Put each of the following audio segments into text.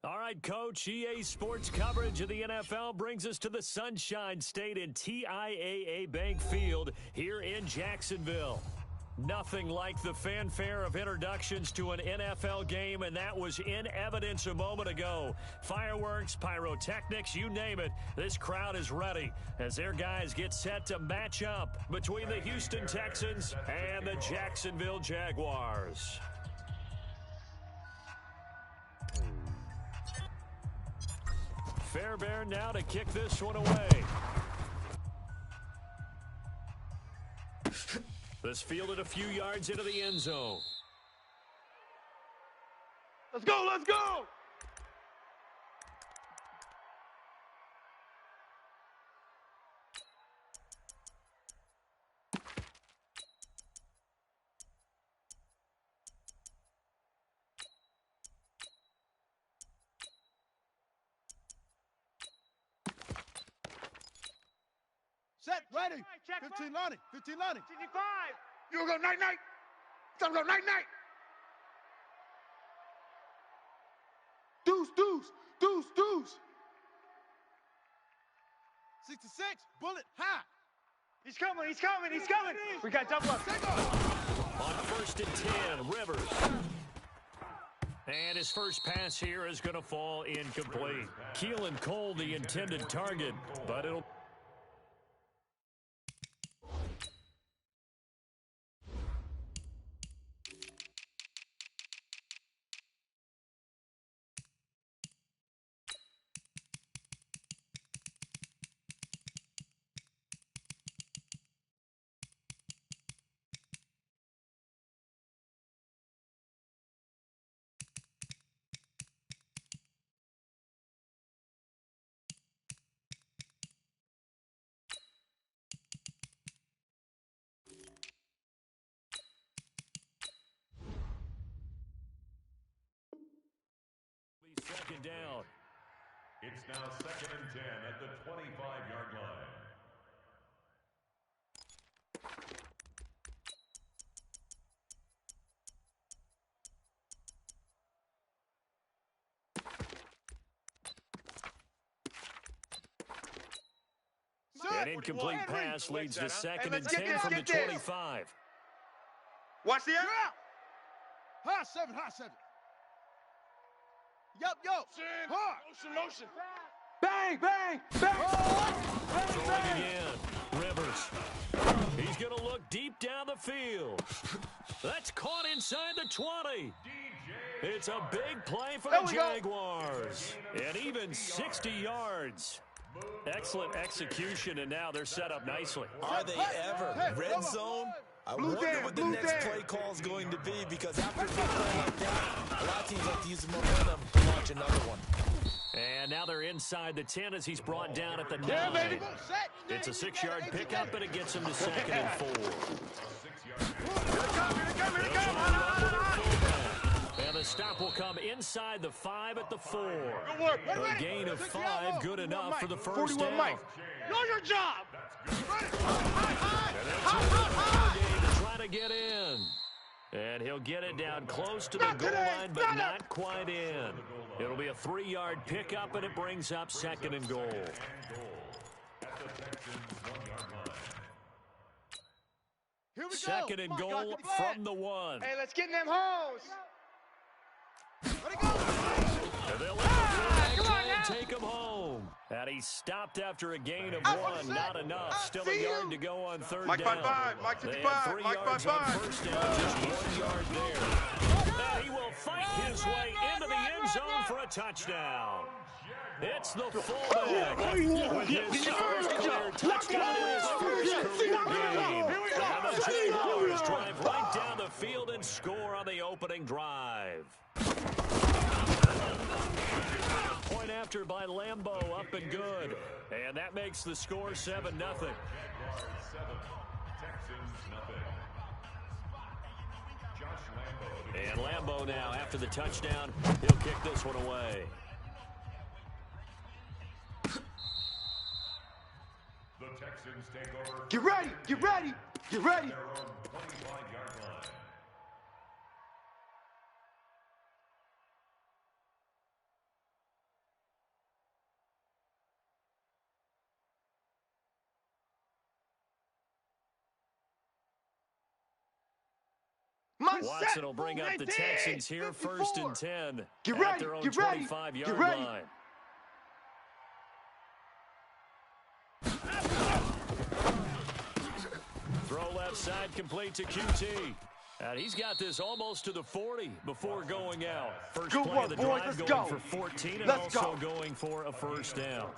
All right, Coach, EA Sports coverage of the NFL brings us to the Sunshine State in TIAA Bank Field here in Jacksonville. Nothing like the fanfare of introductions to an NFL game, and that was in evidence a moment ago. Fireworks, pyrotechnics, you name it, this crowd is ready as their guys get set to match up between the Houston Texans and the Jacksonville Jaguars. Fairbairn now to kick this one away. This fielded a few yards into the end zone. Let's go, let's go! Set, ready. 15 Lonnie. 15 Lonnie. 65. You go night-night. Time to go night-night. Deuce, deuce, deuce, deuce. 66, bullet high. He's coming, he's coming, he's coming. We got double up. On 1st and 10, Rivers. And his first pass here is going to fall incomplete. Keelan Cole, the intended target, but it'll... Second down. It's now 2nd and 10 at the 25-yard line. An incomplete pass leads to 2nd and 10 from the 25. Watch the air. High 7, high 7. Yup, hard. Motion. Bang, bang, bang. Throwing again. Rivers. He's going to look deep down the field. That's caught inside the 20. It's a big play for the Jaguars. And even 60 yards. Excellent execution, and now they're set up nicely. Are they ever? Red zone? I wonder what the next play call is going to be, because after a big play like that, a lot of teams like to use the momentum to launch another one. And now they're inside the 10 as he's brought down at the 9. It's a 6-yard pickup, and it gets him to 2nd and 4. And the stop will come inside the 5 at the 4. A gain of 5, good enough for the first down. Know your job. Try to get in. And he'll get it down close to the goal line, but not quite in. It'll be a 3-yard pickup, and it brings up 2nd and goal. Here we go. 2nd and goal from the 1. Hey, let's get in them holes. Let it go. And they'll let the try and take him home. And he stopped after a gain of 1. Not enough. Still a yard to go on 3rd Mike down. 5-5, Mike 55, They have 3 Mike yards on 5-5. 1st down, just 1 yard there. And he will fight his way into the end zone for a touchdown. It's the fullback with his first career touchdown in his first career game. And the Jaguars drive right down the field and score on the opening drive. Point after by Lambo, up and good. And that makes the score 7-0. And Lambo now, after the touchdown, he'll kick this one away. The Texans take over. Get ready, get ready, get ready. Their own 25-yard line. Watson will bring up the Texans here, 1st and 10 Get at ready, their own get ready, 25-yard get ready. line. Throw left side, complete to QT. And he's got this almost to the 40 before going out. First Good play work, of the boys. drive Let's going go. for 14 and Let's also go. going for a first down.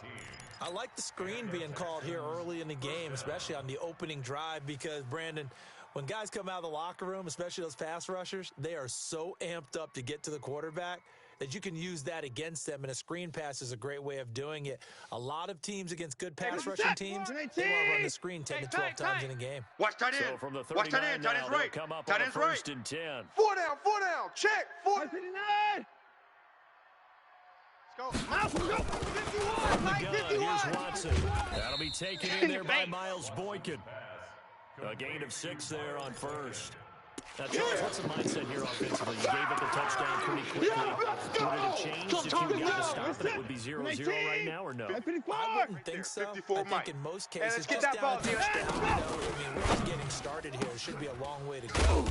I like the screen being called here early in the game, especially on the opening drive, because, Brandon, when guys come out of the locker room, especially those pass rushers, they are so amped up to get to the quarterback that you can use that against them, and a screen pass is a great way of doing it. A lot of teams against good pass rushing teams, they want to run the screen 10 to 12 times in a game. Watch tight end. So from the Watch tight 39 end. Tight now, end's they'll right. come up Tight on a end's right. 1st and 10. 4 down, 4 down. Check. 4. 59. Let's go. Malcolm, go. 51. Mike, Gun, 51. here's Watson. That'll be taken in there by Miles Boykin. A gain of 6 there on 1st. Now, Charles, what's the mindset here offensively? You gave up the touchdown pretty quickly. Would it have changed if you got to stop it? It would be 0-0 right now, or no? 54. I wouldn't think so. 54 I think Mike. in most Hey, cases, let's get just that down ball, a Dion. touchdown, you know, I mean, we're just getting started here. It should be a long way to go.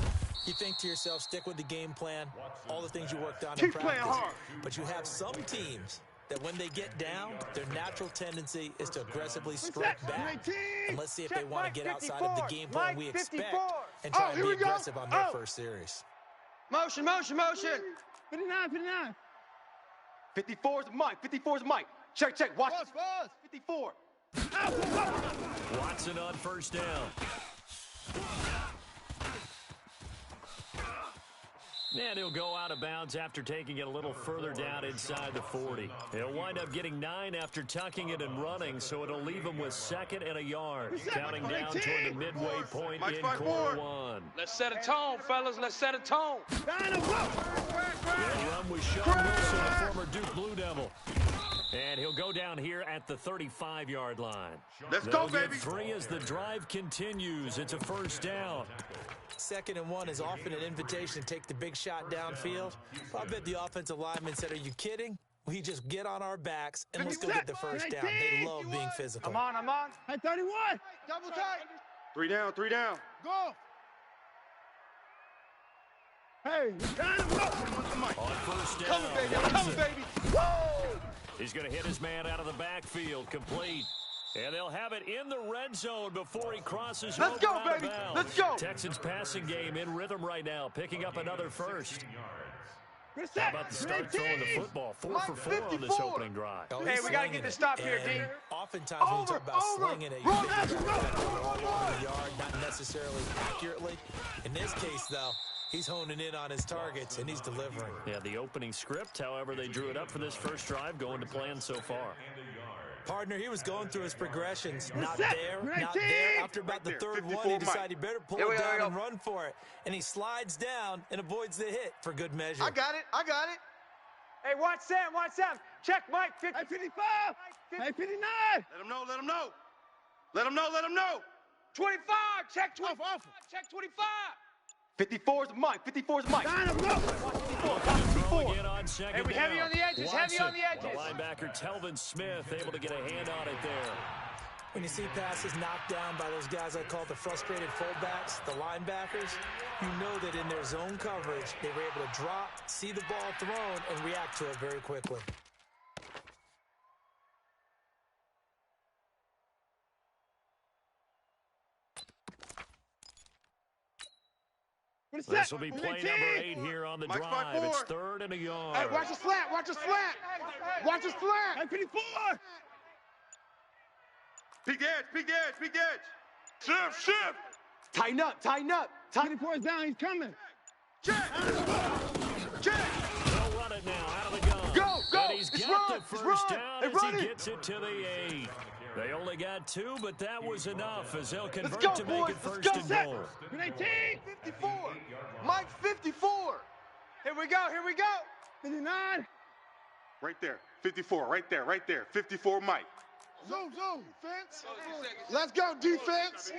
You think to yourself, stick with the game plan, all the things you worked on in Keep playing practice. hard. But you have some teams that when they get down, their natural tendency is to aggressively strike back. And let's see if they want to get outside of the game plan we expect and try and be aggressive on their first series. Motion, motion, motion. 59, 59. 54 is Mike. 54 is Mike. Check, check. Watch. Buzz. 54. Watson on 1st down. And he'll go out of bounds after taking it a little further down inside the 40. He'll wind up getting 9 after tucking it and running, so it'll leave him with 2nd and a yard. Counting down toward the midway point in quarter 1. Let's set a tone, fellas. Let's set a tone. The run was Sean Wilson, the former Duke Blue Devil. And he'll go down here at the 35-yard line. Let's They'll go, get baby. 3 as the drive continues. It's a 1st down. 2nd and 1 is often an invitation to take the big shot downfield. I bet the offensive lineman said, are you kidding? We just get on our backs and let's go get the first down. They love being physical. I'm on. Hey, 31. Double tight. 3 down, 3 down. Go. Hey, down and go. On 1st down, Coming, baby. I'm Watson. coming, baby. Woo! He's going to hit his man out of the backfield, complete. And they'll have it in the red zone before he crosses Let's over go, out of baby. bounds. Let's go. Texans passing game in rhythm right now, picking up another first. How about the start throwing the football? 4 for 4 on this 54. opening drive. Oh, Hey, he's we got to slinging get the it. stop here, D. And oftentimes when you talk about slinging it, you think about it all over the yard, not necessarily accurately. In this case, though, he's honing in on his targets, and he's delivering. Yeah, the opening script, however, they drew it up for this first drive, going to plan so far. Partner, he was going through his progressions. Not set. there, Right not there. there. After about the Right there. third one, 54 he decided he better pull Here we it go, down here we and go. run for it. And he slides down and avoids the hit for good measure. I got it. Hey, watch Sam, watch Sam. Check Mike. 50. Hey, 55. Hey, 59. Let him know. Let him know. Let him know. Let him know. 25. Check 25. Off. Check 25. 54 is Mike. 54 is Mike. Down and go. Throw again on 2nd Hey, we down. heavy on the edges, heavy on the Watson, edges. linebacker Telvin Smith able to get a hand on it there. When you see passes knocked down by those guys I call the frustrated fullbacks, the linebackers, you know that in their zone coverage, they were able to drop, see the ball thrown, and react to it very quickly. This will be play number 8 here on the Mike, drive. 5-4. It's 3rd and a yard. Hey, watch the slant. Watch the slant. Watch the slant. Hey, 54. Peek edge. Peek edge. Peek edge. Shift. Tighten up. 24 is down. He's coming. Check. They'll run it now out of the gun. Go. And he's It's got run. the It's first run. down They as run he it. gets it to the 8. They only got 2, but that was enough as they'll convert go, to make boys. it Let's 1st go. and Set. goal. 18. 54. Mike 54. Here we go. 59. Right there. 54. Right there. 54 Mike. Zoom. Defense. Let's go, defense.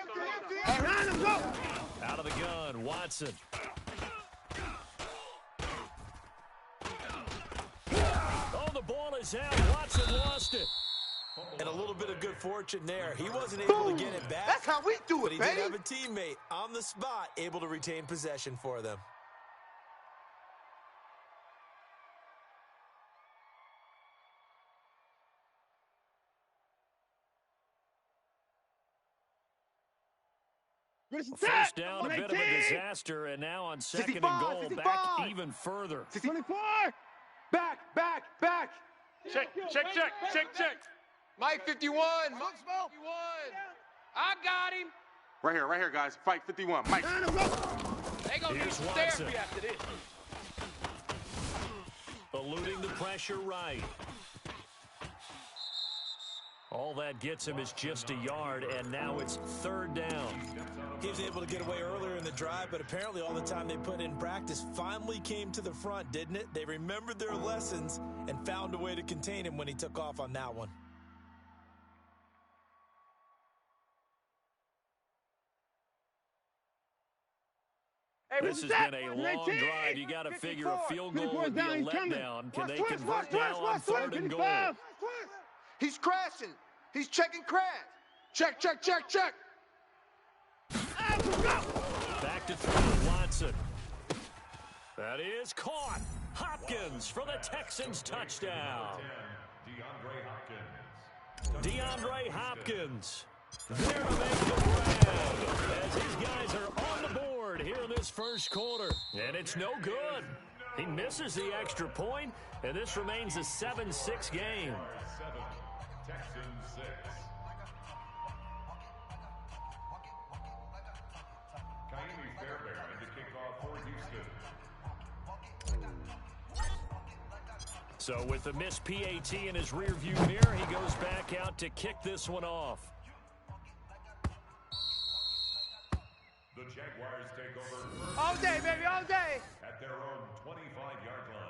Down and go. Out of the gun, Watson. Oh, the ball is out. Watson lost it. And a little bit of good fortune there. He wasn't able to get it back. That's how we do But it, he baby. did have a teammate on the spot able to retain possession for them. First down, a bit of a disaster, and now on second and goal, back even further. 24. Back. Check. Mike 51. Mike 51. I got him. Right here, guys. Fight 51. Mike. They gonna need Here's some Watson. therapy after this. Eluding the pressure right. All that gets him is just a yard, and now it's third down. He was able to get away earlier in the drive, but apparently all the time they put in practice finally came to the front, didn't it? They remembered their lessons and found a way to contain him when he took off on that one. This has been a long drive. You got to figure a field goal would be a letdown. Can they convert now on third and goal? He's crashing. He's checking crash. Check. Back to throw, Watson. That is caught. Hopkins for the Texans touchdown. DeAndre Hopkins there to make the grab as these guys are on the board here in this first quarter. And it's no good. He misses the extra point, and this remains a 7-6 game. 7, Texans 6. Kaimi Fairbairn to kick off for Houston. So with the missed PAT in his rearview mirror, he goes back out to kick this one off. The Jaguars take over All day, baby, all day. at their own 25-yard line.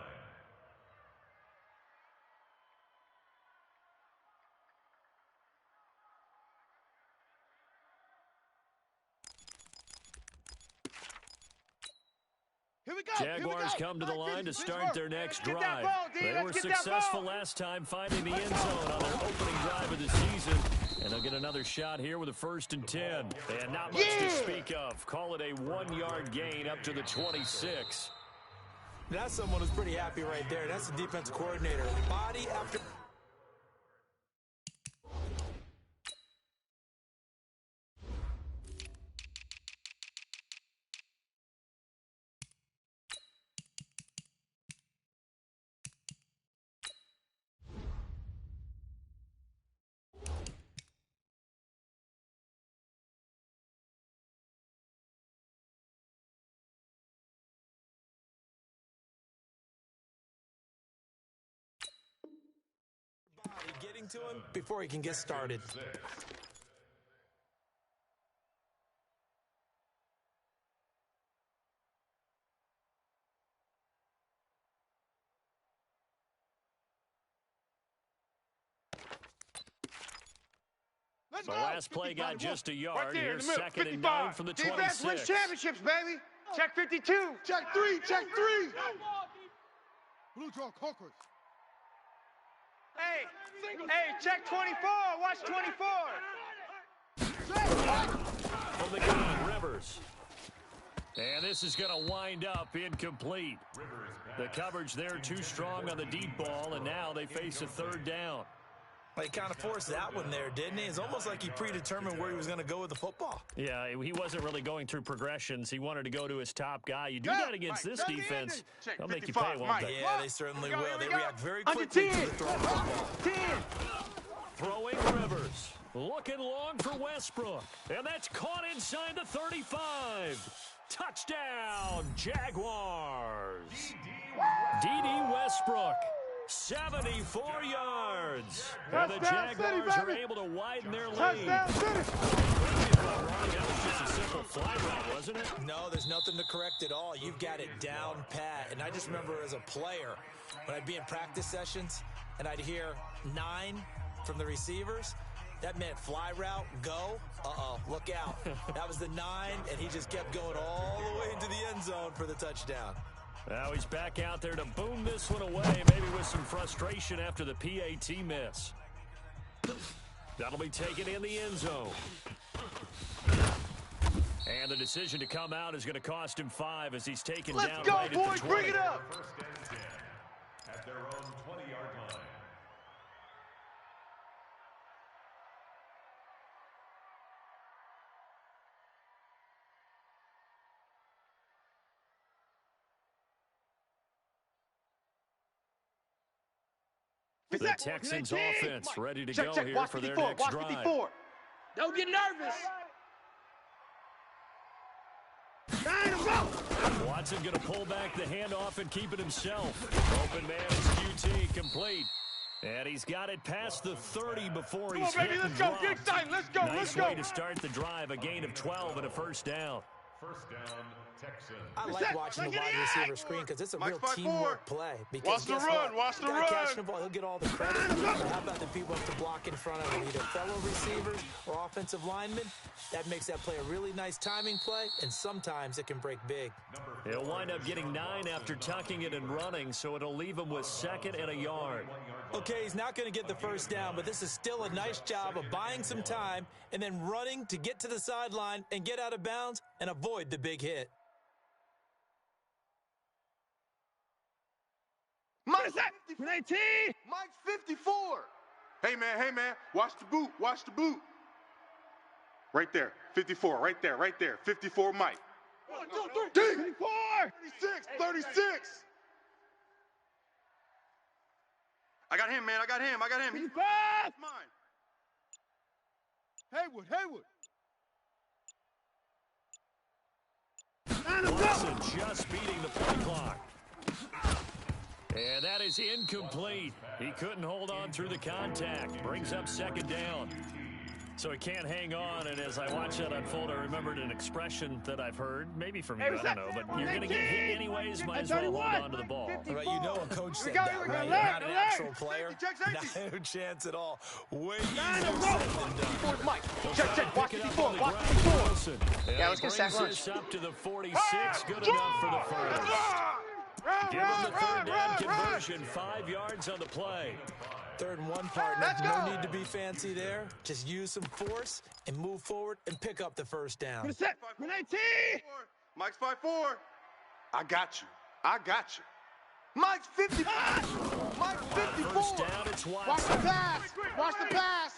Here we go. Jaguars come to the line to start their next Get that drive. ball, D. They Let's were get that successful ball. last time finding the end zone on their opening drive of the season. And they'll get another shot here with a 1st and 10. And not much to speak of. Call it a 1-yard gain up to the 26. That's someone who's pretty happy right there. That's the defensive coordinator. Body after... getting to him before he can get started. The last play got just a yard. Right there in Here's the middle, 2nd and 9 from the Defense wins 26. championships, baby. Check 52. Check three. Blue draw Conquers. Hey, check 24. Watch 24. From the gun, Rivers. And this is going to wind up incomplete. The coverage there too strong on the deep ball, and now they face a 3rd down. He kind of forced that one there, didn't he? It's almost like he predetermined where he was going to go with the football. Yeah, he wasn't really going through progressions. He wanted to go to his top guy. You do that against this defense, they'll make you pay, won't they? Yeah, they certainly will. They react very quickly to the throw of the football. 10. Throwing Rivers. Looking long for Westbrook. And that's caught inside the 35. Touchdown, Jaguars. D.D. Westbrook. 74 yards. And the Jaguars are able to widen their lead. Touchdown, City. That was just a simple fly route, wasn't it? No, there's nothing to correct at all. You've got it down pat. And I just remember as a player, when I'd be in practice sessions and I'd hear 9 from the receivers, that meant fly route, go. Look out. That was the 9, and he just kept going all the way into the end zone for the touchdown. Now he's back out there to boom this one away, maybe with some frustration after the PAT miss. That'll be taken in the end zone. And the decision to come out is going to cost him 5 as he's taken down Let's go, right boys. at the 20. Bring it up. 1st and 10 at their own 20-yard line. The Texans offense ready to go here Watch for their 54. next Watch drive. 54. Don't get nervous. Watson going to pull back the handoff and keep it himself. Open man is QT, complete. And he's got it past the 30 before he's hit and dropped. Get excited. Let's go. Nice way to start the drive. A gain of 12 and a first down. First down, Texans. I like watching the wide receiver screen because it's a real Mike's 5-4. teamwork play. Because Watch the guess run, what? watch the guy run. catching the ball, he'll get all the credit. But how about the people who have to block in front of him, either fellow receivers or offensive linemen? That makes that play a really nice timing play, and sometimes it can break big. He'll wind up getting 9 after tucking it and running, so it'll leave him with 2nd and a yard. Okay, he's not going to get the first down, but this is still a nice job of buying some time and then running to get to the sideline and get out of bounds and avoid the big hit. Mike's 19. Mike's 54. Hey, man. Watch the boot. Watch the boot. Right there. 54. Right there. 54 Mike. 1, 2, 3. 54. 36. I got him, man. I got him. 55. Mine. Haywood. Watson just beating the play clock. And that is incomplete. He couldn't hold on through the contact. Brings up 2nd down. So he can't hang on, and as I watch that unfold, I remembered an expression that I've heard, maybe from you, I don't know, but you're going to get hit anyways, might as well hold on to the ball. Right, you know a coach said that, right? You're not an actual player. No chance at all. Way easier said than done. Mike. They'll Check. try to Watch pick it up 54. on the Watch ground. 54. Wilson. Yeah, let's get Brings sack lunch. this up to the 46. Good enough for the first. Give him the 3rd down conversion. 5 yards on the play. 3rd and 1, partner. No need to be fancy there. Just use some force and move forward and pick up the first down. 19. Mike's 5-4. I got you. Mike's 55. Mike's 54. First down, it's Watch the Watson. pass.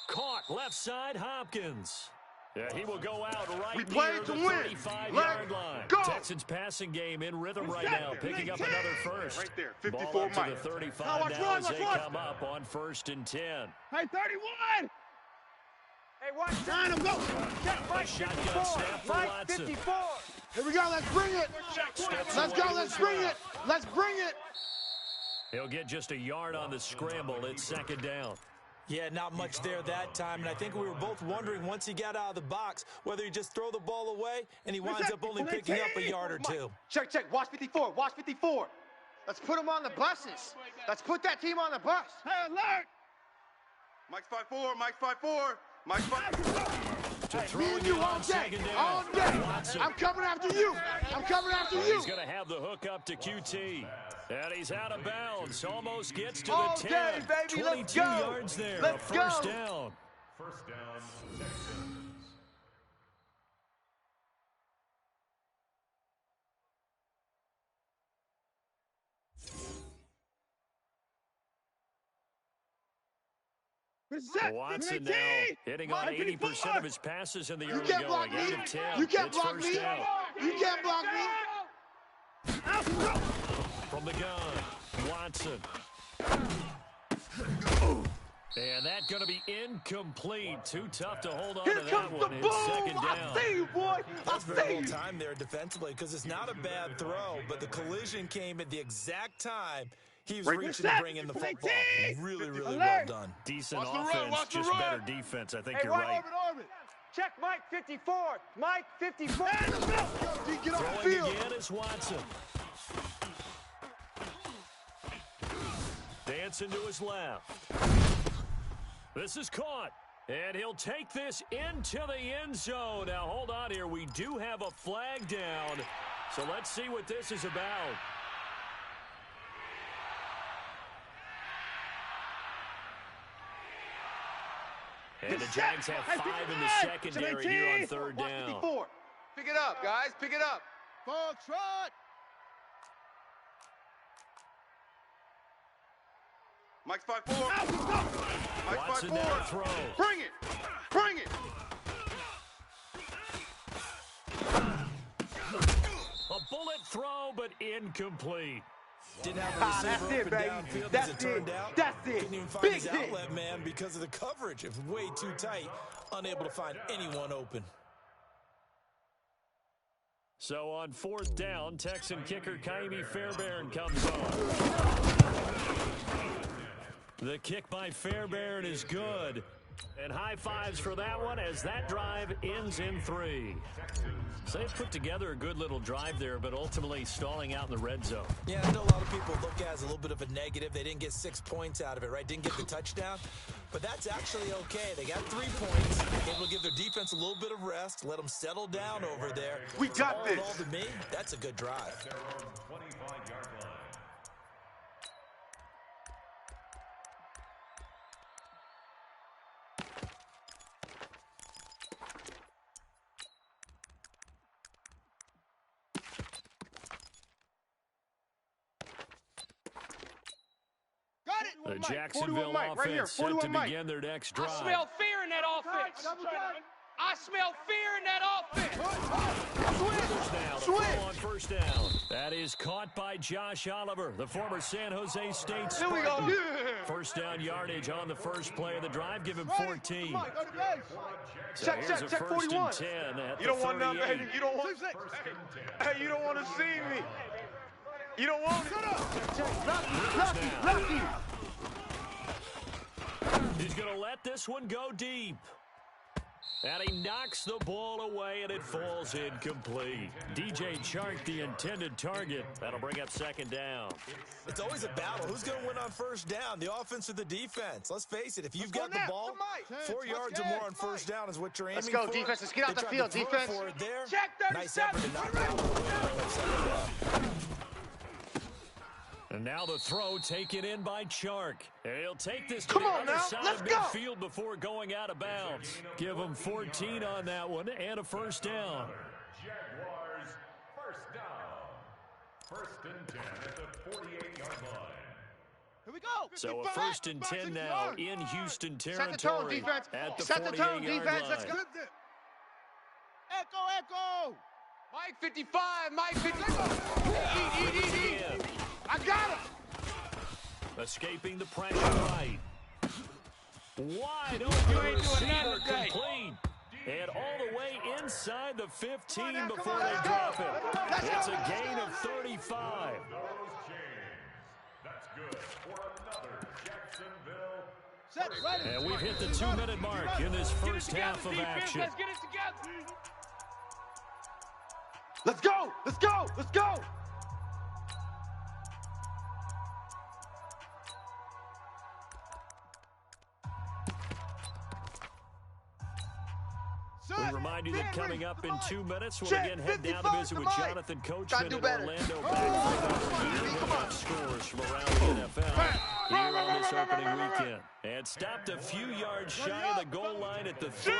Caught left side, Hopkins. Yeah, he will go out right We near played the to win. 35-yard line. Go. Texans passing game in rhythm right now, picking up another first. Right there, 54 Ball up to Mike. the 35 Now watch now run, as watch they run. come up on 1st and 10. Hey, 31. Hey, watch 9 go. Check Mike Shotgun 54. snap for Mike Watson. 54. Here we go. Let's bring it. Let's go. Let's bring it. He'll get just a yard on the scramble. It's 2nd down. Yeah, not much there that time, and I think we were both wondering once he got out of the box whether he just throw the ball away and he winds up only picking up a yard or two. Check. Watch 54. Watch 54. Let's put them on the buses. Let's put that team on the bus. Hey, alert. Mike's 5-4. Mike's 5-4. Mike's 5-4. To throw Me and it you on all day. 2nd down. All day. Watson. I'm coming after you. He's going to have the hook up to QT. And he's out of bounds. Almost gets to the All 10. day, baby. 22 Let's go. yards there. Let's a first go. down. First down, Texans. Watson now hitting on 80% of his passes in the You early can't block going. me. Out of 10. You can't It's block first me. down. You can't block me. From the gun, Watson. And that's going to be incomplete. Too tough to hold on Here to that comes the one. boom. It's 2nd down. I see you, boy. That's I very see well you. timed there defensively because it's not a bad throw, but the collision came at the exact time he was reaching to bring in the football. Really, really well done. Decent Watch the run, offense, watch the just run. better defense. I think Hey, you're watch right. Check Mike 54. Mike 54. Get off the Throwing field. again is Watson. Dancing to his left. This is caught. And he'll take this into the end zone. Now, hold on here. We do have a flag down. So let's see what this is about. And the Jags have 5 in the secondary here on 3rd Watch down. 54. Pick it up, guys. Pick it up. Full trot. Mike's 5-4. Mike's Watson now to 5-4. throw. Bring it. A bullet throw, but incomplete. Didn't have a receiver That's it, open baby. downfield That's as it turned it. out. That's it. Couldn't even find Big his hit. outlet man because of the coverage. It was way too tight. Unable to find anyone open. So on 4th down, Texan kicker Kaimi Fairbairn comes on. The kick by Fairbairn is good. And high fives for that one as that drive ends in 3. So they put together a good little drive there, but ultimately stalling out in the red zone. Yeah, I know a lot of people look at it as a little bit of a negative. They didn't get 6 points out of it, right? Didn't get the touchdown. But that's actually okay. They got 3 points. Able to give their defense a little bit of rest, let them settle down over there. We got all this. in all, to me, that's a good drive. Their own 25-yard line. Got it. The Jacksonville 41 Mike, right here, offense set to 41 Mike. begin their next I drive. smell fear in that offense. I smell fear in that offense. Now, the throw on 1st down. That is caught by Josh Oliver, the former San Jose State Here we Spartan. go. 1st down yardage on the first play of the drive. Give him Ready. 14. Come on, go to base. So Check, here's check, a check 1st 41. and 10 at You the don't want none, 38. baby. You don't want. Hey, you don't want to see me. You don't want it. Shut up. Lucky, lucky. He's going to let this one go deep. And he knocks the ball away, and it falls incomplete. DJ Chark, the intended target. That'll bring up 2nd down. It's always a battle. Who's going to win on 1st down, the offense or the defense? Let's face it, if you've got the ball, 4 yards or more on 1st down is what you're aiming Let's for. go, defense. Let's get out They the tried field, to throw defense. for it there. Check Nice 37. effort to knock down the ball. And now the throw taken in by Chark. And he'll take this to Come the on other now, side let's of go. midfield before going out of bounds. Give him 14 on that one and a 1st down. Jaguars, 1st down. 1st and 10 at the 48-yard line. Here we go. So a 55, 1st and 10 56 now yards. in Houston Set the tone, territory defense. at the Set the tone, 48-yard defense. line. Let's go. Echo. Mike 55, Mike 55. In. I got him. Escaping the pressure right. Wide open You ain't doing receiver nothing today. complete. And all the way inside the 15 now, come before on, they let's drop go. it. Let's It's go, a let's gain go. of 35. Those chains. That's good for another Jacksonville. Set, ready. And we've hit the 2-minute mark in this Get it first together, half of defense. action. Let's get it together. Let's go. Let's go. Let's go. We remind you that coming up in 2 minutes, we'll Check, again head down to 55 visit with to Mike. Jonathan Gotta Coachman do in better. Orlando back for another year of scores from around the NFL here on this opening weekend. And stopped a few yards shy of the goal line at the 3.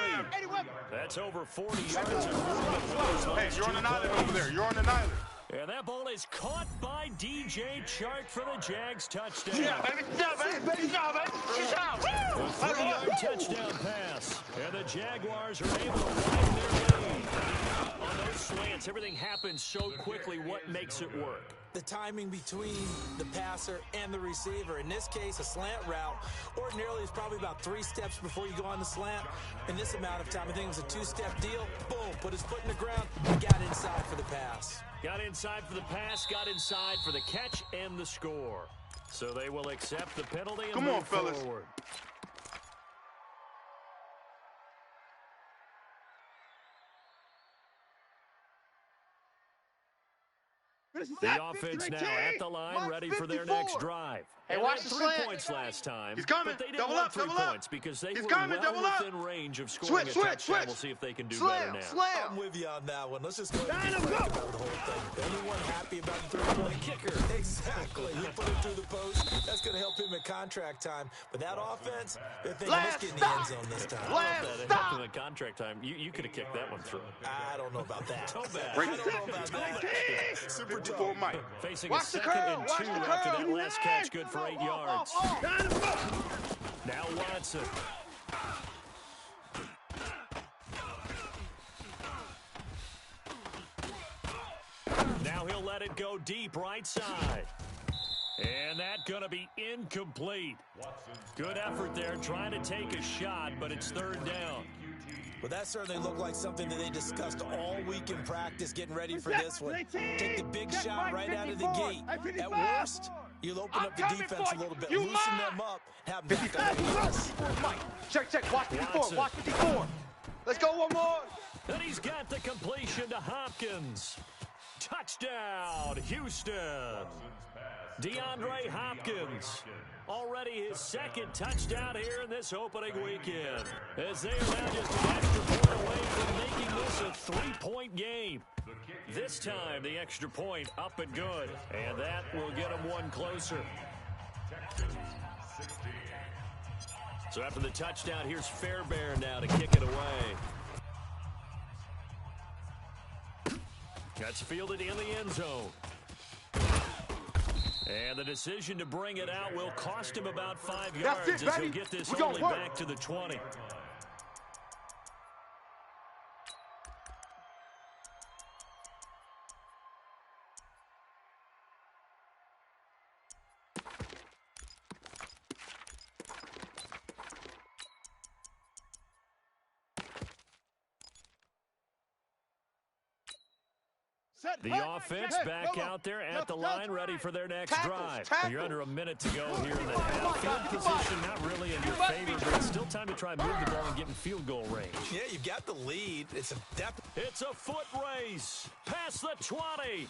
That's over 40 yards of movement. Hey, you're on an island over there. You're on an island. And that ball is caught by DJ Chark for the Jags touchdown. Baby. A 3-yard touchdown pass. And the Jaguars are able to widen their lead. On those slants, everything happens so quickly. What makes it work? The timing between the passer and the receiver. In this case, a slant route ordinarily is probably about 3 steps before you go on the slant. In this amount of time, I think it was a 2-step deal. Boom, put his foot in the ground, and got inside for the pass. Got inside for the pass, got inside for the catch and the score. So they will accept the penalty and Come on, move fellas. forward. The offense now at the line, ready for their next drive. Hey, And watch they the had 3 slant. points last time. He's coming. But they didn't Double want up, 3 double up. points because they He's were coming, well double up. within range of scoring a touchdown. We'll see if they can do better now. I'm with you on that one. Let's just go ahead and be frank about the whole thing. Anyone happy about the 3-point kicker? Exactly. He put it through the post. That's going to help him at contract time. But that offense, they're thinking, let's get in the end zone this time. I love that. It helped him at contract time. You could have kicked that one through. I don't know about that. So bad. Right. I don't know about that. Super 54 Mike. Facing Watch a the 2nd curl, and watch 2 the after curl. that last catch, good for 8 yards. Now Watson. Now he'll let it go deep right side. And that going to be incomplete. Good effort there, trying to take a shot, but it's third down. Well, that certainly looked like something that they discussed all week in practice, getting ready for this one. Take the big shot right out of the gate. At worst, you'll open up the defense a little bit, loosen them up, have them back on the Mike, check. Watch 54. Watch 54. Let's go one more. And he's got the completion to Hopkins. Touchdown, Houston. DeAndre Hopkins. Already his second touchdown here in this opening weekend. As they are now just an extra point away from making this a 3-point game. This time, the extra point up and good. And that will get them one closer. So after the touchdown, here's Fairbairn now to kick it away. That's fielded in the end zone. And the decision to bring it out will cost him about 5 yards as he'll get this only back to the 20. The offense back out there at the line, ready for their next drive. You're under a minute to go here in the half. Field position not really in your favor, but it's still time to try and move the ball and get in field goal range. Yeah, you've got the lead. It's a foot race past the 20.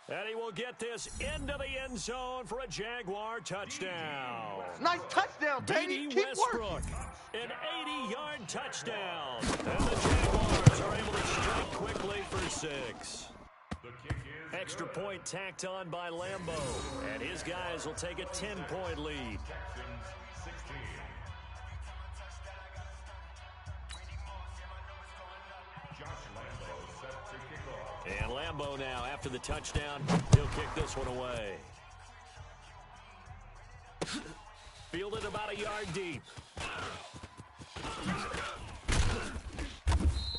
And he will get this into the end zone for a Jaguar touchdown. Nice touchdown, baby. D.D. Westbrook, an 80-yard touchdown. And the Jaguars are able to strike quickly for 6. Extra point tacked on by Lambo. And his guys will take a 10-point lead. And Lambo now, after the touchdown, he'll kick this one away. Fielded about a yard deep.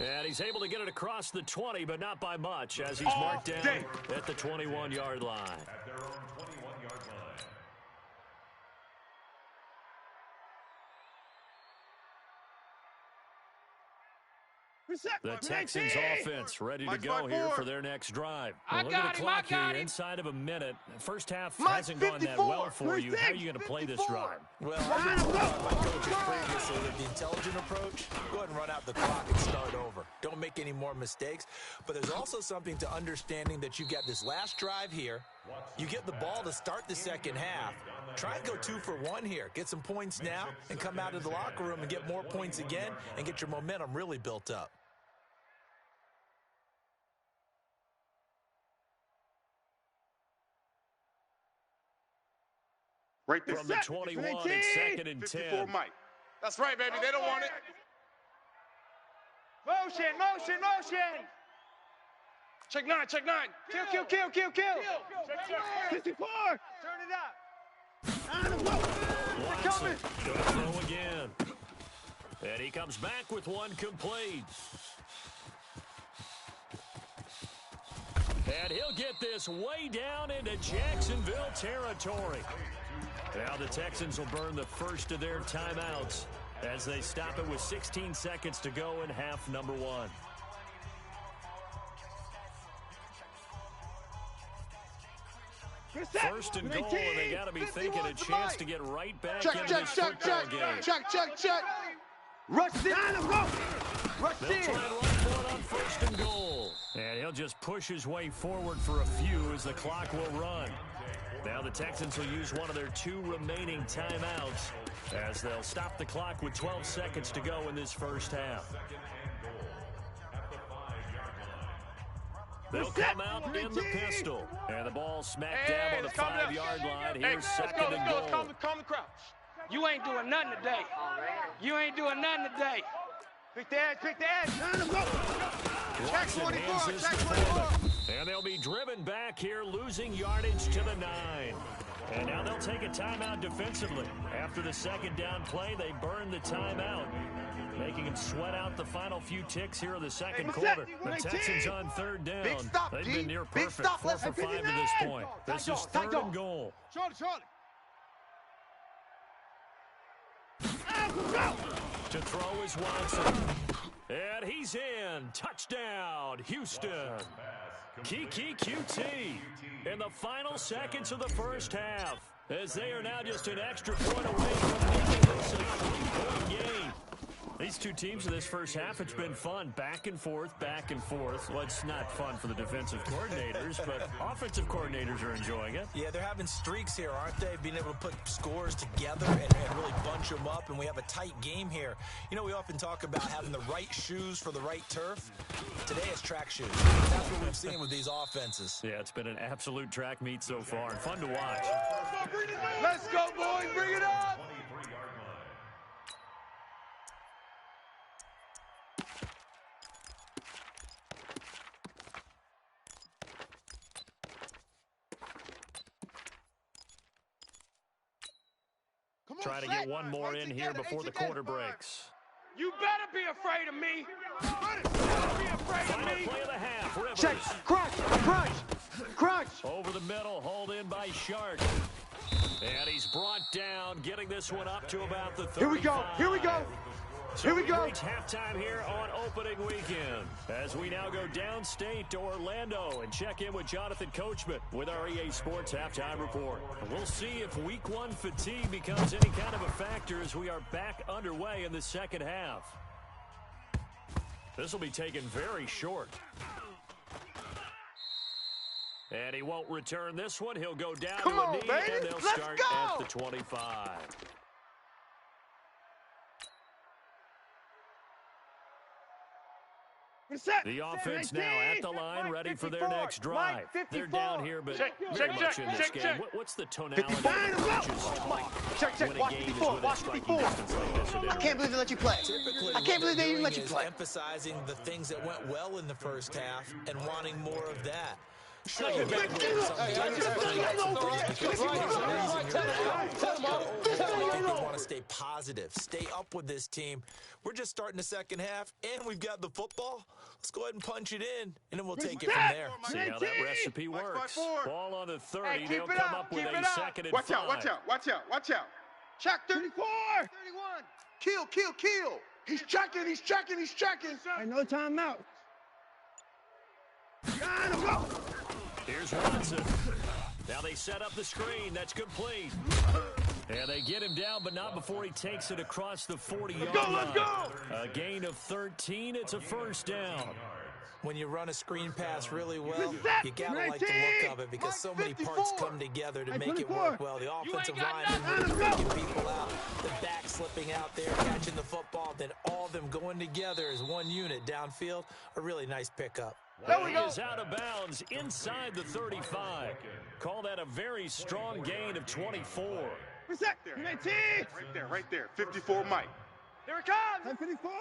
And he's able to get it across the 20, but not by much, as he's marked down at the 21-yard line. At their own 21-yard line. The Texans offense ready to go here for their next drive. We'll look at the clock here inside of a minute. First half hasn't gone that well for you. How are you going to play this drive? Well, I've been told by coaches previously that the intelligent approach, go ahead and run out the clock and start over. Don't make any more mistakes. But there's also something to understanding that you get this last drive here. You get the ball to start the second half. Try and go 2 for 1 here. Get some points now and come out of the locker room and get more points again and get your momentum really built up. Right there. From the 21, it's 2nd and 10. Mike. That's right, baby. They don't want it. Motion. Check 9. Kill. 54. Turn it up. Watson gonna throw again. And he comes back with one complete. And he'll get this way down into Jacksonville territory. Now the Texans will burn the first of their timeouts as they stop it with 16 seconds to go in half number 1. First and goal, and they got to be thinking a chance to get right back into this football game. Check. Rush down and go. Rush They'll try and run for it on 1st and goal. And he'll just push his way forward for a few as the clock will run. Now the Texans will use one of their 2 remaining timeouts as they'll stop the clock with 12 seconds to go in this first half. They'll come out in the pistol. And the ball smack dab on the 5-yard line. Here's 2nd and goal. Calm the crowd. You ain't doing nothing today. Pick the edge. Watson hands this to Foreman. And they'll be driven back here, losing yardage to the 9. And now they'll take a timeout defensively. After the second down play, they burn the timeout, making them sweat out the final few ticks here in the second quarter. The Texans on third down. They've been near perfect, 4 for 5 at this point. This is third and goal. Charlie. To throw is Watson. And he's in. Touchdown, Houston. Kiki QT in the final seconds of the first half, as they are now just an extra point away from making this a 3-point game. These two teams in this first half, it's been fun. Back and forth, back and forth. Well, it's not fun for the defensive coordinators, but offensive coordinators are enjoying it. Yeah, they're having streaks here, aren't they? Being able to put scores together and really bunch them up, and we have a tight game here. You know, we often talk about having the right shoes for the right turf. Today it's track shoes. That's what we've seen with these offenses. Yeah, it's been an absolute track meet so far, and fun to watch. Let's go, boys. Bring it up. Trying to get one more in here before the quarter breaks. You better be afraid of me. Better be afraid of Final me. play of the half, Rivers. Check. Crunch. Over the middle, hauled in by Shark. And he's brought down, getting this one up to about the 35. Here we go. So we reach halftime here on opening weekend, as we now go downstate to Orlando and check in with Jonathan Coachman with our EA Sports Halftime Report. And we'll see if Week 1 fatigue becomes any kind of a factor as we are back underway in the second half. This will be taken very short. And he won't return this one. He'll go down to a knee, and they'll start at the 25. The offense now at the line, ready for their next drive. They're down here, but very much in this game. What's the tonality of the coaches' talk Check. when a Watch game is 54. within Watch striking 54. distance like this? I can't believe they let you play. Typically, I can't believe they even let you play. Emphasizing the things that went well in the first half and wanting more of that. Sure, Hey, you got to win some games, but you got some things because there's a reason you're there. I think they want to stay positive, stay up with this team. We're just starting the second half, and we've got the football. Let's go ahead and punch it in, and then we'll take it from there. See how that recipe works. Ball on the 30. Hey, They'll come up with a second and 5. Watch out. Check 34. 31. Kill. He's checking. Another timeout. Go. Here's Watson. Now they set up the screen. That's complete. And they get him down, but not before he takes it across the 40-yard line. Let's go. A gain of 13. It's a first down. When you run a screen pass really well, you got to like the look of it because so many parts come together to make it work well. The offensive lineman really breaking people out, the back slipping out there, catching the football, then all of them going together as one unit downfield. A really nice pickup. He is out of bounds inside the 35. Call that a very strong gain of 24. Right there. 54, Mike. Here it comes. 54.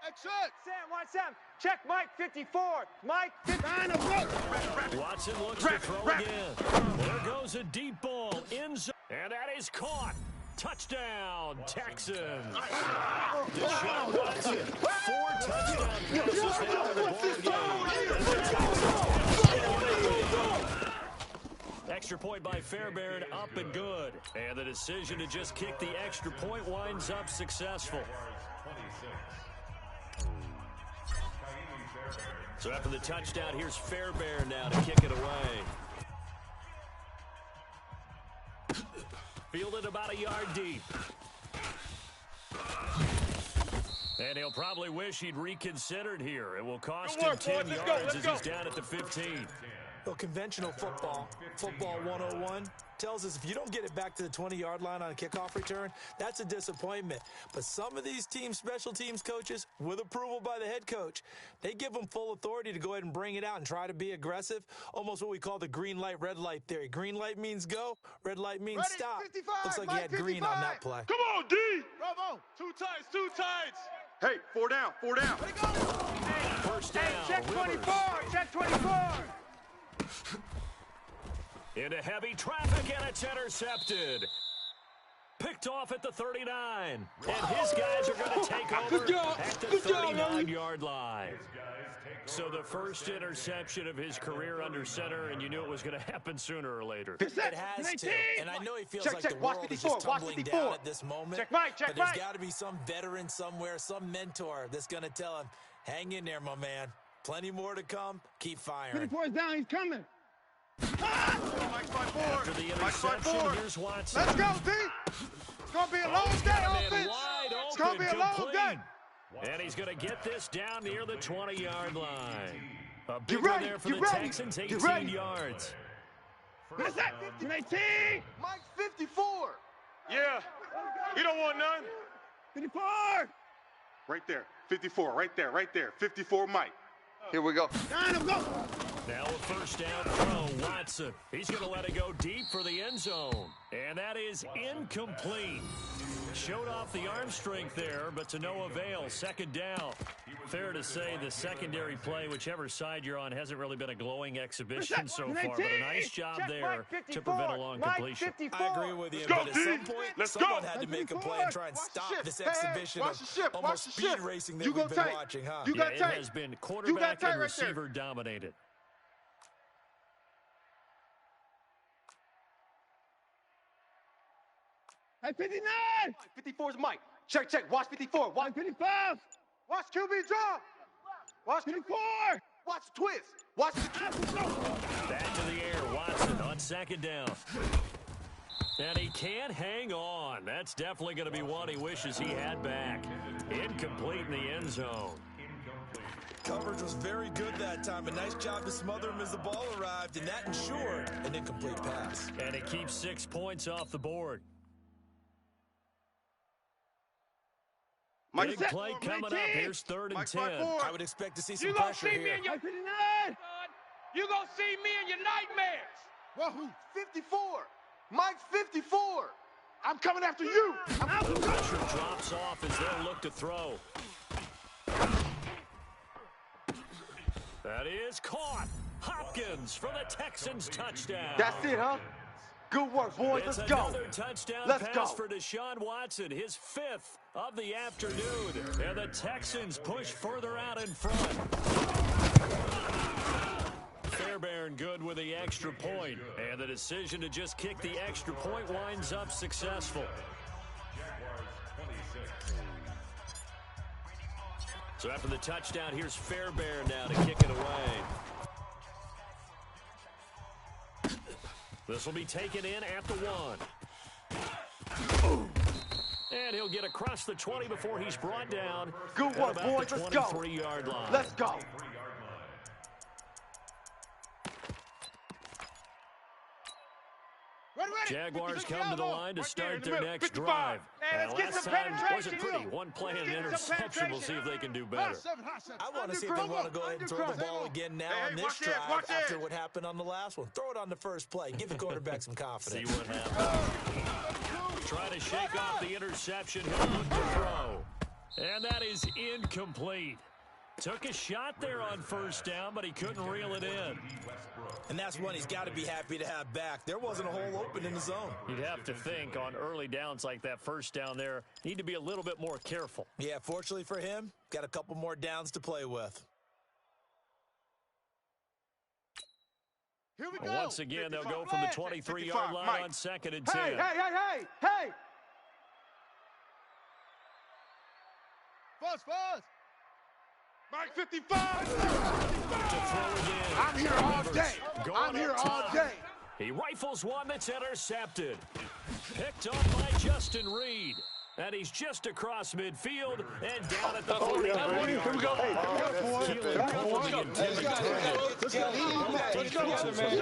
Exit. Sam, watch Sam. Check Mike 54. Mike 54. Watson looks to throw again. There goes a deep ball in zone. And that is caught. Touchdown, Texans. Deshaun Watson, 4 touchdown passes now in the ball game. Extra point by Fairbairn, up and good. And the decision to just kick the extra point winds up successful. So after the touchdown, here's Fairbairn now to kick it away. Fielded about a yard deep. And he'll probably wish he'd reconsidered here. It will cost him 10 yards as he's down at the 15. Well, conventional football 101, tells us if you don't get it back to the 20-yard line on a kickoff return, that's a disappointment. But some of these special teams coaches, with approval by the head coach, they give them full authority to go ahead and bring it out and try to be aggressive, almost what we call the green light, red light theory. Green light means go, red light means Ready, stop. 55, Looks like he had 55. green on that play. Come on, D. Bravo. Two tights. Hey, 4 down. First first down. Hey, check Rivers. 24. Check 24. Into heavy traffic, and it's intercepted. Picked off at the 39. And his guys are going to take over at the 39-yard line. So the first interception of his career under center, and you knew it was going to happen sooner or later. It has to. And I know he feels like the Watch world is 54, just watch tumbling 54. down at this moment. Check Mike, check but there's Mike. got to be some veteran somewhere, some mentor that's going to tell him, hang in there, my man. Plenty more to come. Keep firing. 24 is down. He's coming. Mike's by 4. After the Mike's by interception, 4. here's Watson. Let's go, D. It's going to be a long day, Got him in offense. wide It's going to be a open, long complete. day. And he's going to get this down near the 20-yard line. A big Get one ready, there for get the ready, Texans, get 18 ready. yards. What's that? 18. Mike's 54. Yeah. You don't want none. 54. Right there. 54. Right there. Right there. 54 Mike. Here we go. Down him, go. Now a first down throw, Watson. He's going to let it go deep for the end zone. And that is incomplete. Showed off the arm strength there, but to no avail. Second down. Fair to say the secondary play, whichever side you're on, hasn't really been a glowing exhibition so far. But a nice job there to prevent a long completion. I agree with you, Let's go, but at some D. point, Let's someone go. had to make a play and try and stop this Hey, hey, exhibition watch the of ship, watch almost the speed ship. racing that You we've go been tight. watching, huh? You Yeah, got it tight. has been You quarterback got tight and right there. receiver dominated. Hey, 59. 54 is Mike. Check, check. Watch 54. Watch, 55. watch QB draw. Watch 54. Watch the twist. Watch the Back to the air, Watson on second down. And he can't hang on. That's definitely going to be one he wishes he had back. Incomplete in the end zone. Coverage was very good that time. A nice job to smother him as the ball arrived, and that ensured an incomplete pass. And it keeps 6 points off the board. Mike Big set. play coming up. Here's 3rd and Mike's 10. by 4. I would expect to see some You gonna pressure see me here. in your Hey, 59. You gonna see me in your nightmares. Whoa. 54. Mike's 54. I'm coming after you. The pressure drops off as they'll look to throw. That is caught. Hopkins for the Texans touchdown. That's it, huh? Good work, boys. It's Let's go. another touchdown Let's pass go. for Deshaun Watson, his 5th of the afternoon. And the Texans push further out in front. Fairbairn good with the extra point. And the decision to just kick the extra point winds up successful. So after the touchdown, here's Fairbairn now to kick it away. This will be taken in at the 1. And he'll get across the 20 before he's brought down. Good at work, about boys. the Let's go. 23-yard line. Let's go. Jaguars come to the line to start their next 55. drive. Hey, let's And get last some time penetration. wasn't pretty. One play and an Let's get some interception. We'll see if they can do better. I want to see if they want to go ahead and throw the ball again now Hey, on this watch it, drive watch it. after what happened on the last one. Throw it on the first play. Give the quarterback some See confidence. what happens. Try to shake off the interception. He'll look to throw. And that is incomplete. Took a shot there on first down, but he couldn't reel it in. And that's one he's got to be happy to have back. There wasn't a hole open in the zone. You'd have to think on early downs like that first down there, need to be a little bit more careful. Yeah, fortunately for him, got a couple more downs to play with. Here we Well, go. once again, they'll go 55. from the 23-yard line Mike. on 2nd and 10. Hey, hey, hey, hey, hey. Fuzz. Mike 55. To throw again. I'm here all Rivers day. going I'm here up all top. day. He rifles one that's intercepted. Picked up by Justin Reed. And he's just across midfield and down at the 49. Here we go. Hey,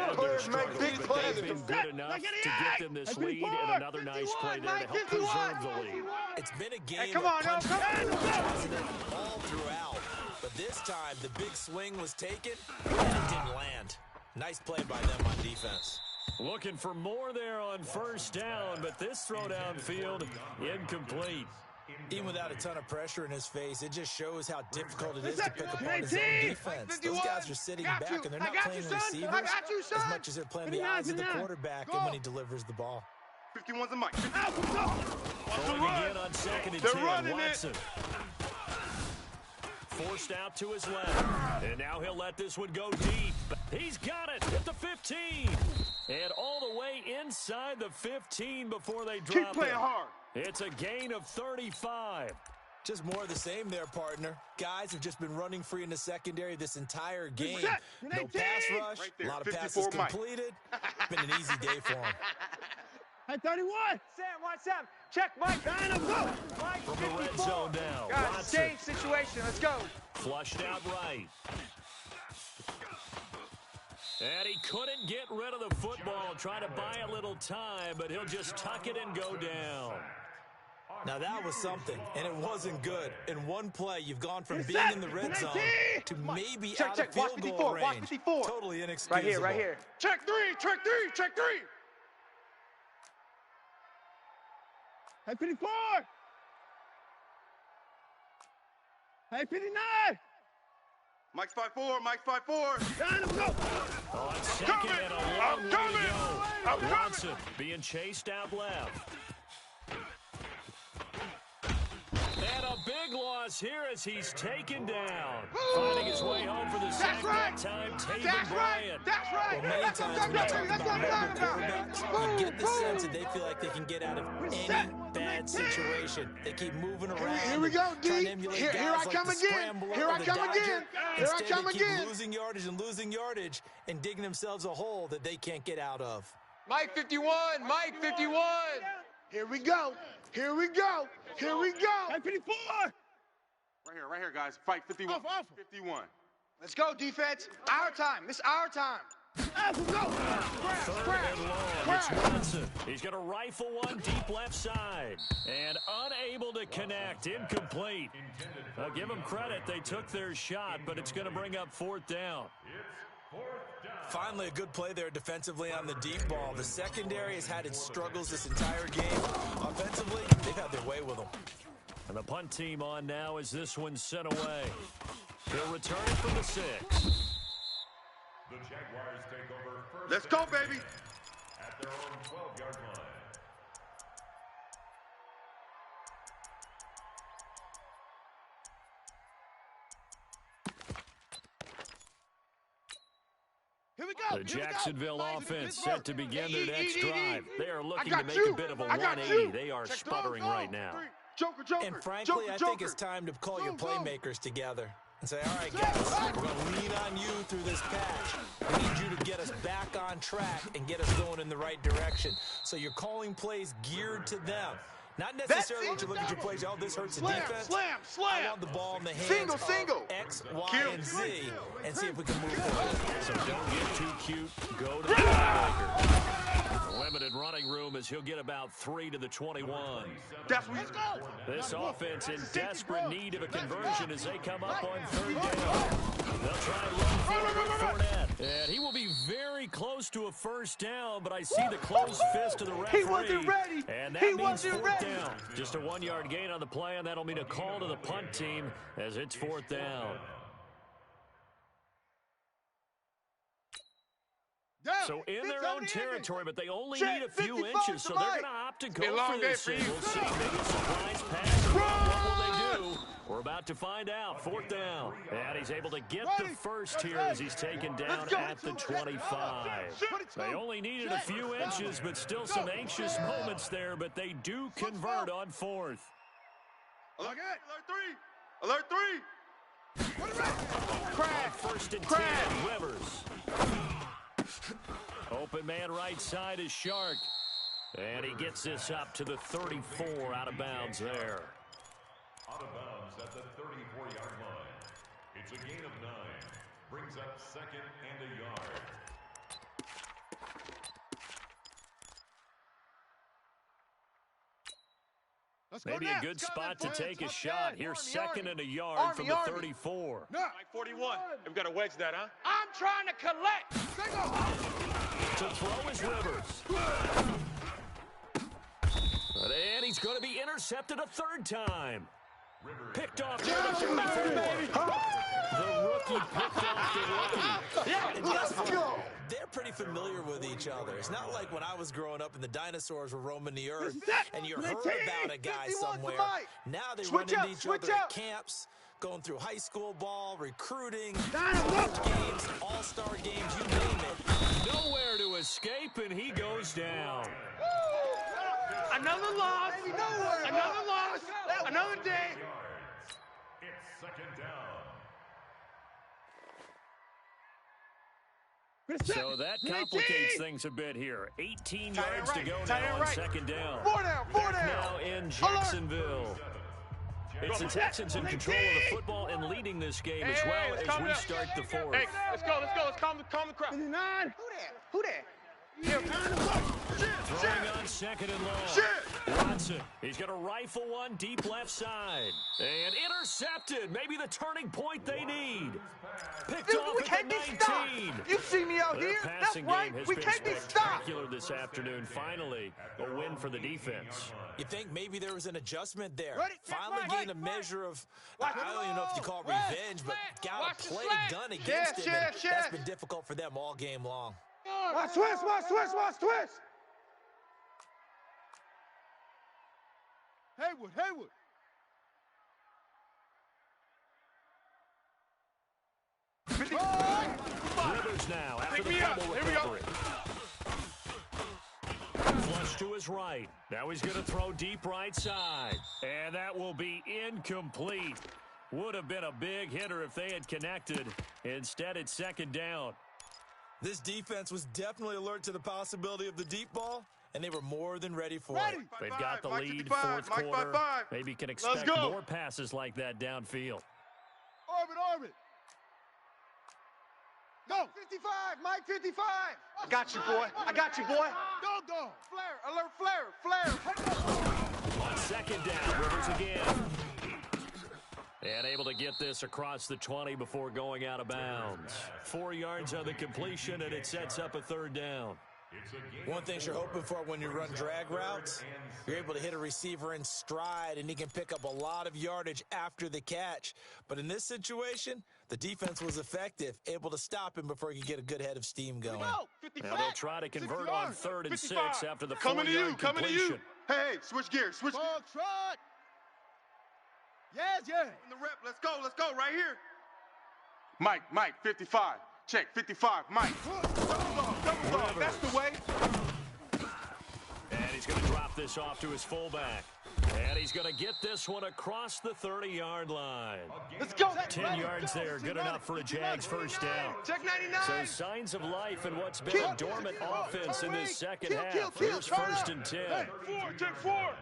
They've been good enough to get them this lead and another nice play there to help preserve the lead. It's been a game come on, of now, punching come on. positive all throughout. But this time, the big swing was taken, and it didn't land. Nice play by them on defense. Looking for more there on first down, but this throw downfield incomplete. Even without a ton of pressure in his face, it just shows how difficult it is to pick apart his own defense. Those guys are sitting back, and they're not playing receivers as much as they're playing the eyes of the quarterback and when he delivers the ball. 51's a mic. Throwing again on 2nd and 10. Watson. Forced out to his left. And now he'll let this one go deep. He's got it at the 15. And all the way inside the 15 before they drop it. Keep playing hard. It's a gain of 35. Just more of the same there, partner. Guys have just been running free in the secondary this entire game. No pass rush, right there, a lot of passes completed. It's been an easy day for him. Hey, 31. Sam, watch out. Check Mike. Go. Mike, From the red 54. zone now. Guys, Watson change situation. Let's go. flushed out right. And he couldn't get rid of the football, trying to buy a little time, but he'll just tuck it and go down. Now that was something, and it wasn't good. In one play, you've gone from being in the red zone to maybe out of field goal range. Watch 54. Totally inexcusable. Right here. Check three. Hey, 54. Hey, 59. Mike's 5'4", Mike's 5'4". Down him, go. On second and a long way to go. Watson being chased out left. And a big loss here as he's taken down. Finding his way home for the sack that time, Taven Bryan. That's right. Well, many times when you talk about mobile quarterbacks, you get the sense that they feel like they can get out of any bad situation. They keep moving around. Here we go, D. Trying to emulate Here guys I like come the again. scrambler Here or I the come dodger. again. Here I Instead, come they keep again. losing yardage and digging themselves a hole that they can't get out of. Mike 51. Mike 51. Here we go. Here we go. Here we go. Hey, 54. Right here, guys. Fight 51. Off. 51. Let's go, defense. Our time. This is our time. Go. Third and long. It's Watson. He's going to rifle one deep left side. And unable to connect. Incomplete. I'll give them credit. They took their shot, but it's going to bring up 4th down. Finally, a good play there defensively on the deep ball. The secondary has had its struggles this entire game. Offensively, they've had their way with them. And the punt team on now as this one's sent away. He'll return it from the 6. The Jaguars take over first. Let's go, baby. At their own 12-yard line. Here we go. The Jacksonville offense set to begin their next drive. They are looking I to got make you. a bit of a I got 180. you. They are Check sputtering those. right now. Joker. And frankly, I think it's time to call your playmakers together and say, all right, guys, we're going to lean on you through this patch. We need you to get us back on track and get us going in the right direction. So you're calling plays geared to them. Not necessarily that you look at your plays, oh, this hurts the defense. Slam. I want the ball in the hands of Single. X, Y, and Z and see if we can move forward. So don't get too cute. Go to the playmaker. Limited running room as he'll get about 3 to the 21. That's what This offense in desperate need of a conversion as they come up on 3rd down. They'll try and run for it with Fournette. And he will be very close to a 1st down, but I see the closed fist of the referee. He wasn't ready. And that He means wasn't 4th ready. down. Just a 1-yard gain on the play, and that'll mean a call to the punt team as it's 4th down. So in their own territory, but they only need a few inches, so they're going to opt to go for this. And we'll see. Maybe a surprise pass. What will they do? We're about to find out. 4th down. And he's able to get the first here as he's taken down at the 25. They only needed a few inches, but still some anxious moments there, but they do convert on 4th. Alert 3. Alert 3. On 1st and 10, Rivers. Open man right side is Shark. And he gets this up to the 34 out of bounds there. Out of bounds at the 34-yard line. It's a gain of 9. Brings up 2nd and a yard. Maybe a good spot to take a shot. Here's 2nd and a yard from the 34. No. 41. We've got to wedge that, huh? I'm trying to collect. To throw is Rivers. And he's going to be intercepted. intercepted a third time. Picked off near the 44. The rookie picked off the rookie. Yeah, and guess what? They're pretty familiar with each other. It's not like when I was growing up and the dinosaurs were roaming the earth and you heard about a guy somewhere. Now they run into each other at camps, going through high school ball, recruiting, games, all-star games, you name it. Nowhere to escape, and he goes down. Another loss. Another loss. Another day. It's second down. So that complicates things a bit here. 18 yards to go now on second down. Four down. Now in Jacksonville. It's the Texans in control of the football and leading this game as well as we start the fourth. Hey, let's go. Let's calm the crowd. 59. Who that? Throwing on second and long. Watson, he's going to rifle one deep left side. And intercepted. Maybe the turning point they need. Picked off at the 19. You see me out here? Their That's passing right. game has We been can't be stopped. spectacular this afternoon. Finally, a win for the defense. You think maybe there was an adjustment there. Ready? Finally Right, gained a right. measure of, Watch I don't even know if you call it revenge, but got Watch a the play slack. done against him. And Yes. that's been difficult for them all game long. Watch twist. Haywood. Rivers now after the fumble recovery. Flush to his right. Now he's going to throw deep right side. And that will be incomplete. Would have been a big hitter if they had connected. Instead, it's second down. This defense was definitely alert to the possibility of the deep ball, and they were more than ready for it. They've got the Mike lead 55, fourth Mike quarter. 55. Maybe can expect go. more passes like that downfield. Orbit. Go. 55. Mike 55. I got you, boy. Go. Flare. Alert, flare. On second down, Rivers again. And able to get this across the 20 before going out of bounds. 4 yards on the completion, and it sets up a third down. One thing you're hoping for when you run drag routes, you're able to hit a receiver in stride, and he can pick up a lot of yardage after the catch. But in this situation, the defense was effective, able to stop him before he could get a good head of steam going. Now they'll try to convert on 3rd and 6 after the Coming to you, 4-yard completion. Hey, switch gears. Ball trot. Yes. In the rep. Let's go right here. Mike, 55. Check, 55. Mike. Double dog. That's the way. And he's going to drop this off to his fullback. And he's going to get this one across the 30-yard line. Let's go. 10 yards there, good enough for a Jags first down. Check 99. So signs of life in what's been a dormant offense in this second half. Here's Turn 1st out. and 10. Check 4.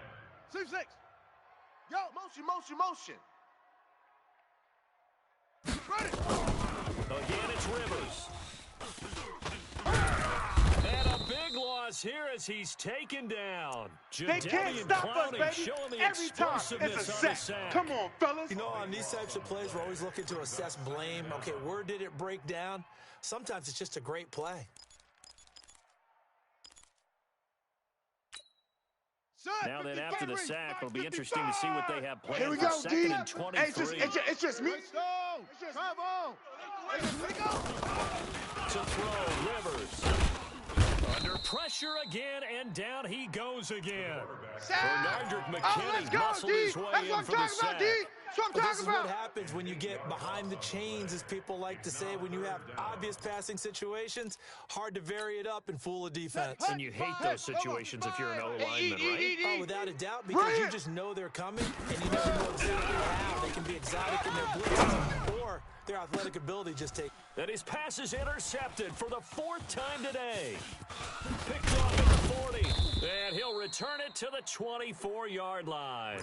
6. Go. Motion. Again, it's Rivers. And a big loss here as he's taken down. They can't stop us, Clowney baby. showing the Every time. explosiveness It's a on the sack. sack. Come on, fellas. You know, on these types of plays, we're always looking to assess blame. Okay, where did it break down? Sometimes it's just a great play. Now then, after the sack, it'll be interesting to see what they have Here we planned go, for D. 2nd and 23. Hey, it's just me. Come on. To throw, Rivers. Under pressure again, and down he goes again. Bernardrick Let's McKinney go, muscled D. his way That's in what I'm for the talking about, sack. D. That's what I'm Well, this talking is what about. happens when you get behind the chains, as people like to say, when you have obvious passing situations. Hard to vary it up and fool a defense. And you hate those situations if you're an O-lineman, right? Oh, without a doubt, because you just know they're coming, and you never know exactly how. They can be exotic in their blitzes, or their athletic ability just take. And his pass is intercepted for the 4th time today. Picked off at the 40. And he'll return it to the 24-yard line.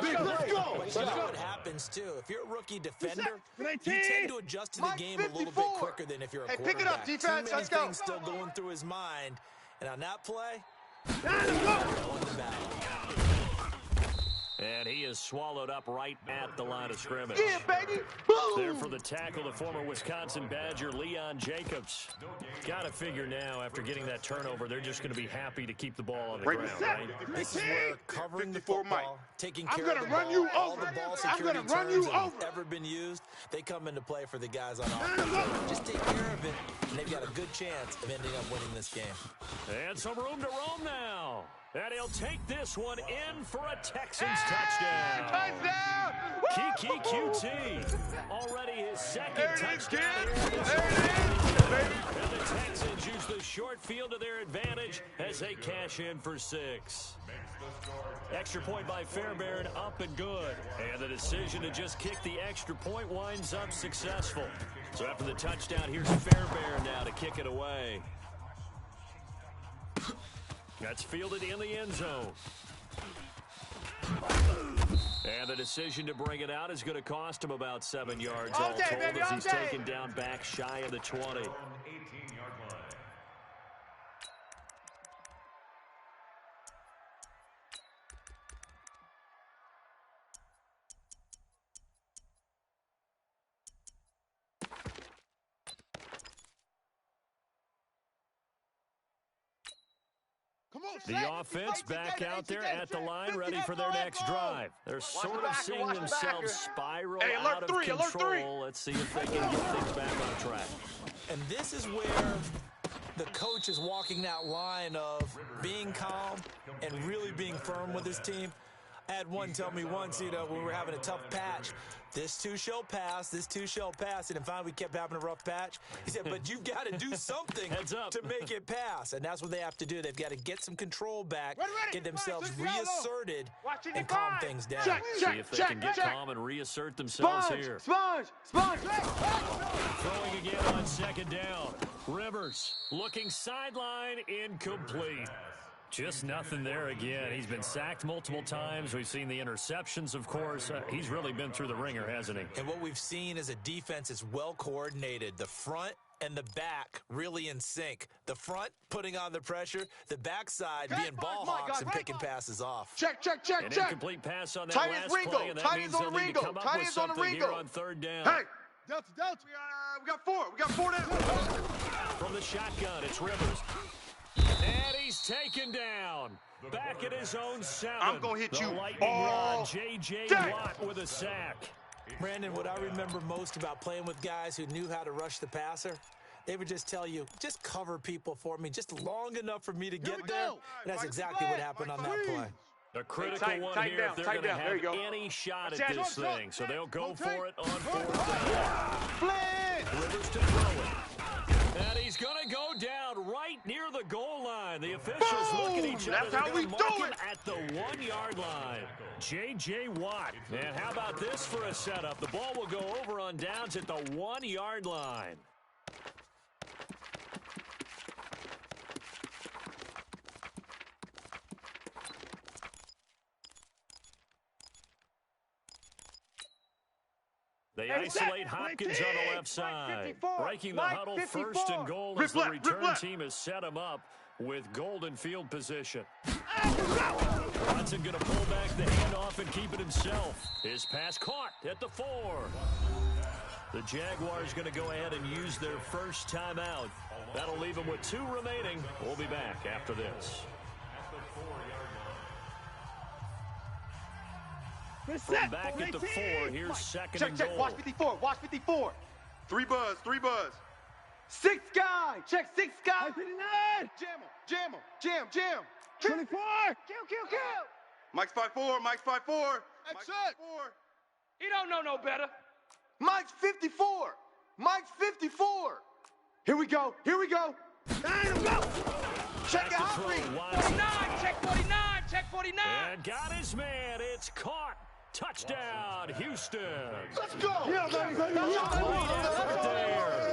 What happens, too, if you're a rookie defender, you tend to adjust to the game a little bit quicker than if you're a Hey, quarterback. pick it up, defense. Too many Let's go. things still going through his mind. And on that play, And he is swallowed up right at the line of scrimmage. Yeah, baby. Boom. There for the tackle, the former Wisconsin Badger, Leon Jacobs. Got to figure now, after getting that turnover, they're just going to be happy to keep the ball on the ground, right? This is where covering the 54 football, taking care I'm of the gonna run ball, you all over. the ball I'm security gonna run you terms that have over. ever been used, they come into play for the guys on offense. Just take care of it, and they've got a good chance of ending up winning this game. And some room to roam now. And he'll take this one in for a Texans touchdown. Touchdown. Kiki QT. Already his second There it is, touchdown. kids. There it is, baby. And the Texans use the short field to their advantage as they cash in for 6. Extra point by Fairbairn, up and good. And the decision to just kick the extra point winds up successful. So after the touchdown, here's Fairbairn now to kick it away. That's fielded in the end zone. And the decision to bring it out is going to cost him about 7 yards all Okay, told baby, as he's okay. taken down back shy of the 20. 18-yard line. Come on, The Zach. offense back out there at the line, ready for their Ball, next ball. drive. They're sort of backer, seeing watch the themselves backer. spiral Hey, alert out of three, alert control. three. Let's see if they can get things back on track. And this is where the coach is walking that line of being calm and really being firm with his team. I had one tell me once, when we were having a tough patch, this too shall pass, this too shall pass. And finally we kept having a rough patch. He said, but you've got to do something Heads up. to make it pass. And that's what they have to do. They've got to get some control back, Ready. get themselves Fine, let's go. reasserted, Watch it, and calm fine. things down. Check, See if they can get calm and reassert themselves here. Sponge. Throwing again on second down. Rivers looking sideline, incomplete. Just nothing there again. He's been sacked multiple times. We've seen the interceptions, of course. He's really been through the ringer, hasn't he? And what we've seen is a defense that's well coordinated. The front and the back really in sync. The front putting on the pressure, the backside Okay, being ball my hawks God, and right. picking passes off. Check. An incomplete pass on that Tight last ends Ringo. play, and that Tight means ends on they'll need to Ringo. come up Tight with ends on something here Ringo. on third down. Hey, Delta. we got 4. We got 4 down. From the shotgun, it's Rivers. And he's taken down. Back at his own 7. I'm gonna hit The you lightning all rod, J.J. day. Watt with a sack. Brandon, what I remember most about playing with guys who knew how to rush the passer, they would just tell you, just cover people for me, just long enough for me to get we there. go. And that's exactly what happened on that play. A critical tighten one down, here if they're tighten going to down. There you have go. any shot Jack, at this Jack, thing. So they'll go Jack, for it on fourth down. Blitz. Rivers to throw it. And he's going to go down right near the goal line. The officials look at each other. That's They're how we gonna mark do him it. at the 1-yard line. J.J. Watt. And how about this for a setup? The ball will go over on downs at the 1-yard line. They isolate Hopkins on the left side. 54. Breaking the Mike huddle 54. first and goal Rip as the left, rip return left. team has set him up with golden field position. Watson going to pull back the handoff and keep it himself. His pass caught at the 4. The Jaguars going to go ahead and use their first timeout. That'll leave them with 2 remaining. We'll be back after this. From back at the 4, here's second and Check. goal. Watch 54. 3 buzz. 3 buzz. 6 guy. Check 6 guy. 59. Jam. 24. Kill. Mike's 5'4". Mike's 5'4". That's Mike's it. 5'4". He don't know no better. Mike's 54. Here we go. Check it, Back to Humphrey. throw, Watson. 49, check 49, check 49. And got his man. It's caught. Touchdown, Houston. Let's go. Yeah, baby. Great effort there.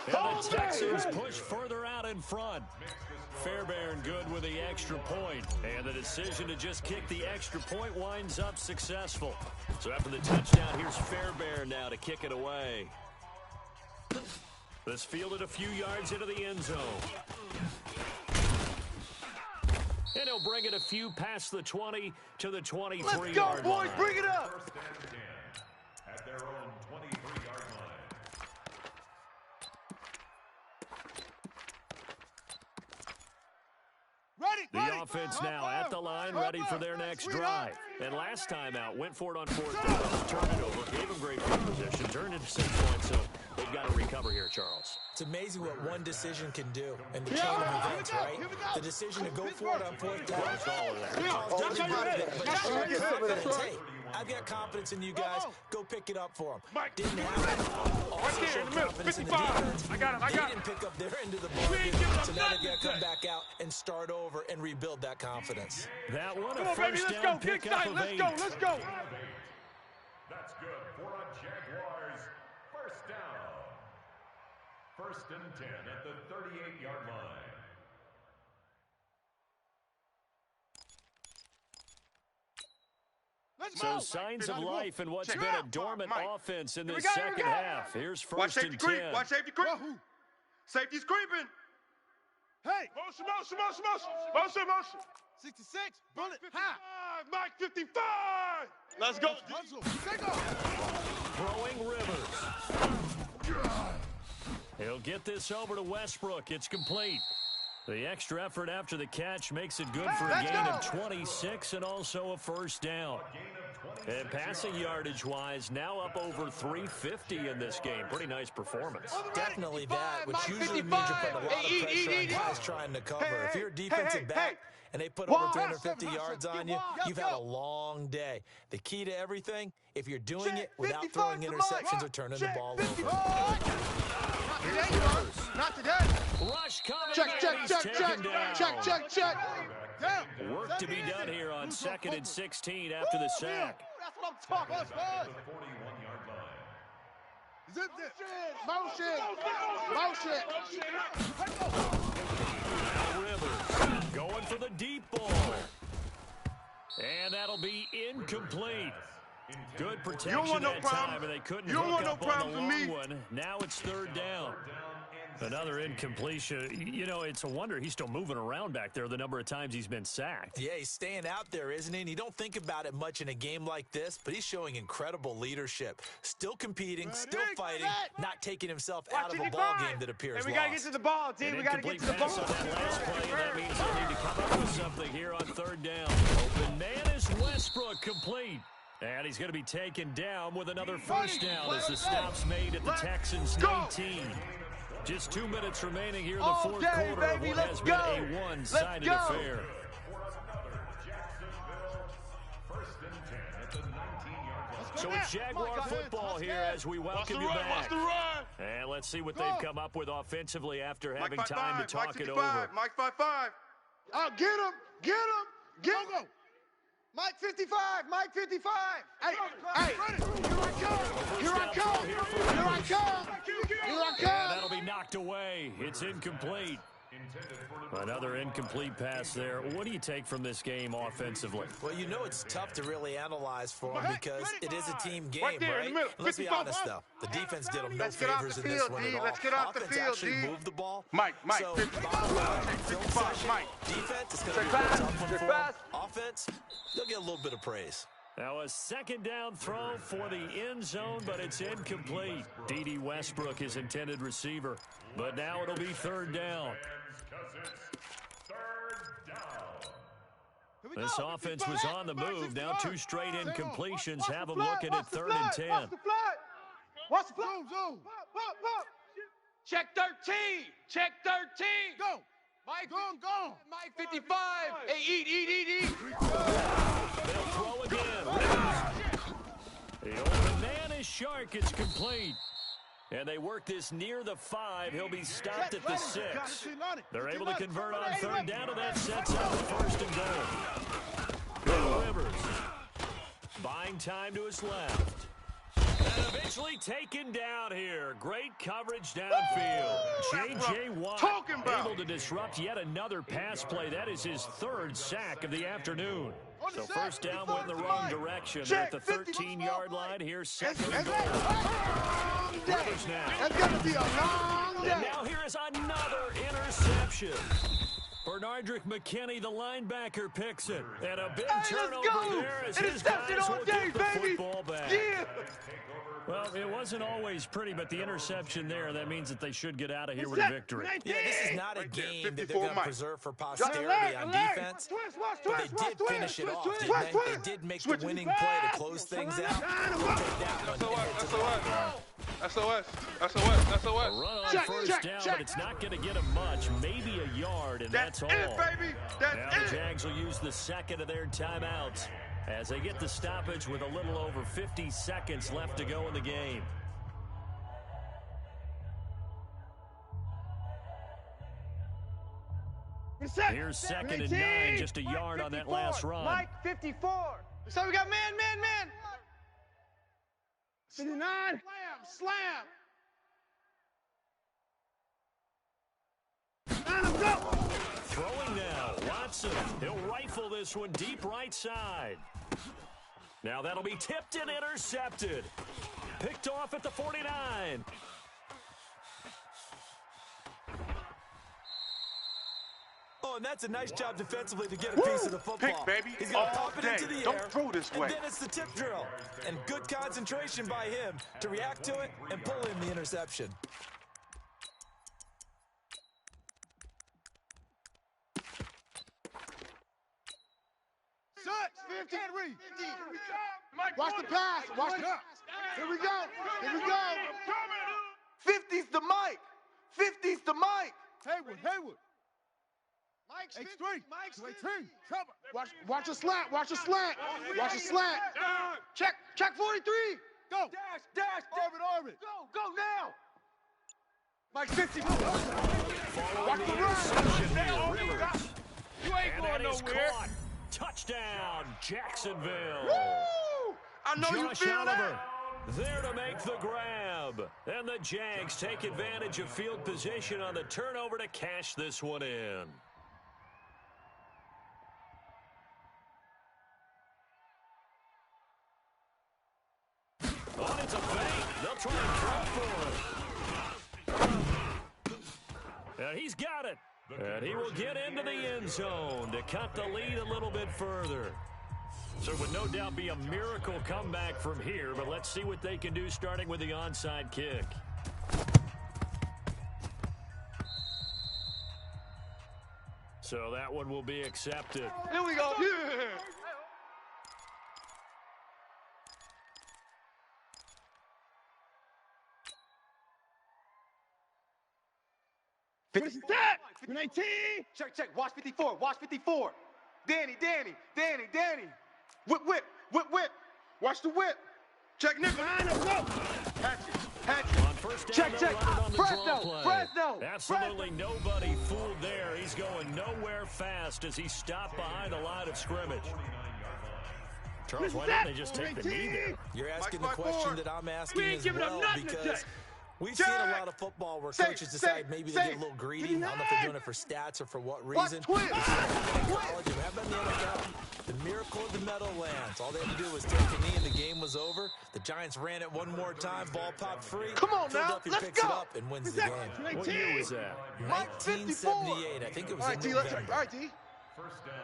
And the Texans push further out in front. Fairbairn good with the extra point. And the decision to just kick the extra point winds up successful. So after the touchdown, here's Fairbairn now to kick it away. This fielded a few yards into the end zone. He'll bring it a few past the 20 to the 23-yard line. Let's go, boys. Bring it up. First and 10 at their own 23-yard line. The offense now at the line, ready for their next drive. And last time out, went for it on fourth down, turned it over, gave them great field position, turned it to 6 points, so they've got to recover here, Charles. It's amazing what one decision can do in the chain of events, right? The decision to go for it on fourth down. I've got confidence in you guys. Go pick it up for them. Didn't have it. Also showed confidence in the defense. They didn't pick up their end of the bargain, so now they've got to come back out and start over and rebuild that confidence. That one a first down pickup of 8. Let's go. That's good for a Jaguars first down. First and 10 at the 38-yard line. So signs of life in what's been a dormant offense in this second half. Here's first and 10. Watch safety creep. Safety's creeping. Hey. Motion. 66. Bullet. Mike 55. Let's go. Take off. Throwing Rivers. He'll get this over to Westbrook. It's complete. The extra effort after the catch makes it good for a gain of 26 and also a first down. And passing yardage-wise, now up over 350 in this game. Pretty nice performance. Definitely that, which usually means you're putting a lot of pressure on guys trying to cover. If you're a defensive back and they put over 350 yards on you, you've had a long day. The key to everything, if you're doing it without throwing interceptions or turning the ball over. Not today. Rush coming. Check. Work to be done here on 2nd and 16 after the sack. That's what I'm talking about. The 41-yard line. Motion. Rivers going for the deep ball. And that'll be incomplete. Good protection that time, and they couldn't hook up on the long one. Now it's third down. Another incompletion. You know, it's a wonder he's still moving around back there the number of times he's been sacked. Yeah, he's staying out there, isn't he? And you don't think about it much in a game like this, but he's showing incredible leadership. Still competing, still fighting, not taking himself out of a ball game that appears We lost. got to get to the ball, D. We got to get to the ball. On that last play, that means they'll need to come up with something here on third down. Open man is Westbrook, complete. And he's going to be taken down with another first down as the stop's made at the Texans' 19. Just 2 minutes remaining here in the fourth quarter of what has been a one-sided affair. So it's Jaguar football here as we welcome you back. And let's see what they've come up with offensively after having time to talk it over. Mike 5-5. Oh, get him. Mike 55. Hey, here I come. And that'll be knocked away. It's incomplete. Another incomplete pass there. What do you take from this game offensively? Well, you know it's tough to really analyze for them because it is a team game, right? Let's be honest, though. The defense did them no favors in this one at all. Let's get off the Offense field, actually D. moved the ball. Mike, So, 55, bottom line, film 55, session, Mike. defense is going to be a tough one for them. Offense, they'll get a little bit of praise. Now a second down throw for the end zone, but it's incomplete. D.D. Westbrook, his intended receiver. But now it'll be third down. This offense was on the move. Now 2 straight incompletions have them looking at 3rd and 10. Watch the flat. Zoom. Check 13. Check 13. Go. Mike, Go. Mike 55. Hey, eat. They'll throw again. The open man is Shark. It's complete. And they work this near the 5. He'll be stopped at the 6. They're able to convert on third down, and that sets up first and goal. Rivers buying time to his left. And eventually taken down here. Great coverage downfield. J.J. Watt able to disrupt yet another pass play. That is his 3rd sack of the afternoon. So first down went in the wrong direction. They're at the 13-yard line. Here's second and goal. Rivers now. That's going to be a long day. And now here is another interception. Bernardrick McKinney, the linebacker, picks it. And a big Hey, turnover let's go! there as his Interception guys all will day, get the baby! football back. Yeah! Well, it wasn't always pretty, but the interception there, that means that they should get out of here with a victory. Yeah, this is not a game that they're 54 going to Mike. preserve for posterity on defense. But they did finish it off, didn't they? They did make the winning play to close things out. We'll take that one. SOS. A run on first down, but it's not going to get him much, maybe a yard, and that's all. It, baby. That's Now it. the Jags will use the second of their timeouts as they get the stoppage with a little over 50 seconds left to go in the game. Here's second and 9, just a yard on that last run. Mike, 54. So we got man. 59. Slam. Let him go. Throwing now, Watson. He'll rifle this one deep right side. Now that'll be tipped and intercepted. Picked off at the 49. Oh, and that's a nice job defensively to get a piece of the football. Pick, baby. He's going to All pop it day. into the Don't air. throw this way. And then it's the tip drill. And good concentration by him to react to it and pull in the interception. Such 50. Watch the pass. Watch the pass. Here we go. 50's the Mike. 50's the Mike. Haywood. Mike's X3. Mike's 18. Cover. Watch the slant. Watch the slant. Check 43. Go. Dash. Orbit. Go now. Mike 50. Watch the run. Rivers. You ain't And going that is nowhere. caught. Touchdown, Jacksonville. Woo! I know you Josh feel Oliver that. there to make the grab. And the Jags take advantage of field position on the turnover to cash this one in. Oh, it's a fake. They'll try and throw for it. And he's got it. And he will get into the end zone to cut the lead a little bit further. So it would no doubt be a miracle comeback from here, but let's see what they can do starting with the onside kick. So that one will be accepted. Here we go. Yeah. That. 19. Check. Watch 54. Danny. Whip. Watch the whip. Check nickel. Hatchet. On first down, Check. they'll run it on the draw play. Fresno. Absolutely nobody fooled there. He's going nowhere fast as he stopped behind the line of scrimmage. Charles, why didn't they just take the knee there? You're asking the Mike question Ford. that I'm asking We ain't as giving up well nothing because today. we've seen a lot of football where coaches decide maybe they get a little greedy. I don't know if they're doing it for stats or for what reason. twin? We've seen it happen in college and have been in the NFL. The miracle of the Meadowlands. All they had to do was take a knee and the game was over. The Giants ran it one more time. Ball popped free. Come on now, Philadelphia let's picks it go. up and wins the game. What year was that? Mike 54. 1978. I think it was All in right, D. Let's. All November. right, D. First down,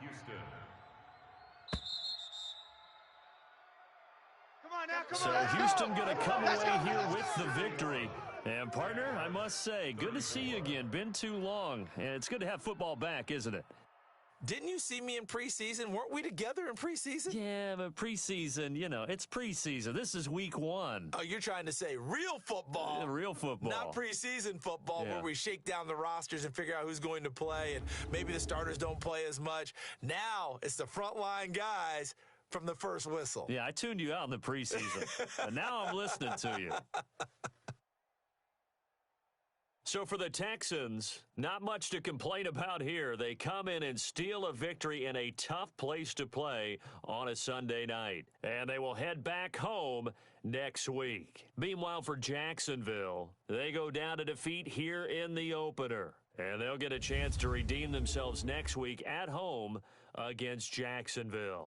Houston. Come on now. So Houston going to come away here with the victory. And partner, I must say, good to see you again. Been too long. And it's good to have football back, isn't it? Didn't you see me in preseason? Weren't we together in preseason? Yeah, but preseason, it's preseason. This is week 1. Oh, you're trying to say real football. Real football. Not preseason football Yeah. where we shake down the rosters and figure out who's going to play and maybe the starters don't play as much. Now it's the frontline guys from the first whistle. Yeah, I tuned you out in the preseason. And now I'm listening to you. So for the Texans, not much to complain about here. They come in and steal a victory in a tough place to play on a Sunday night. And they will head back home next week. Meanwhile, for Jacksonville, they go down to defeat here in the opener. And they'll get a chance to redeem themselves next week at home against Jacksonville.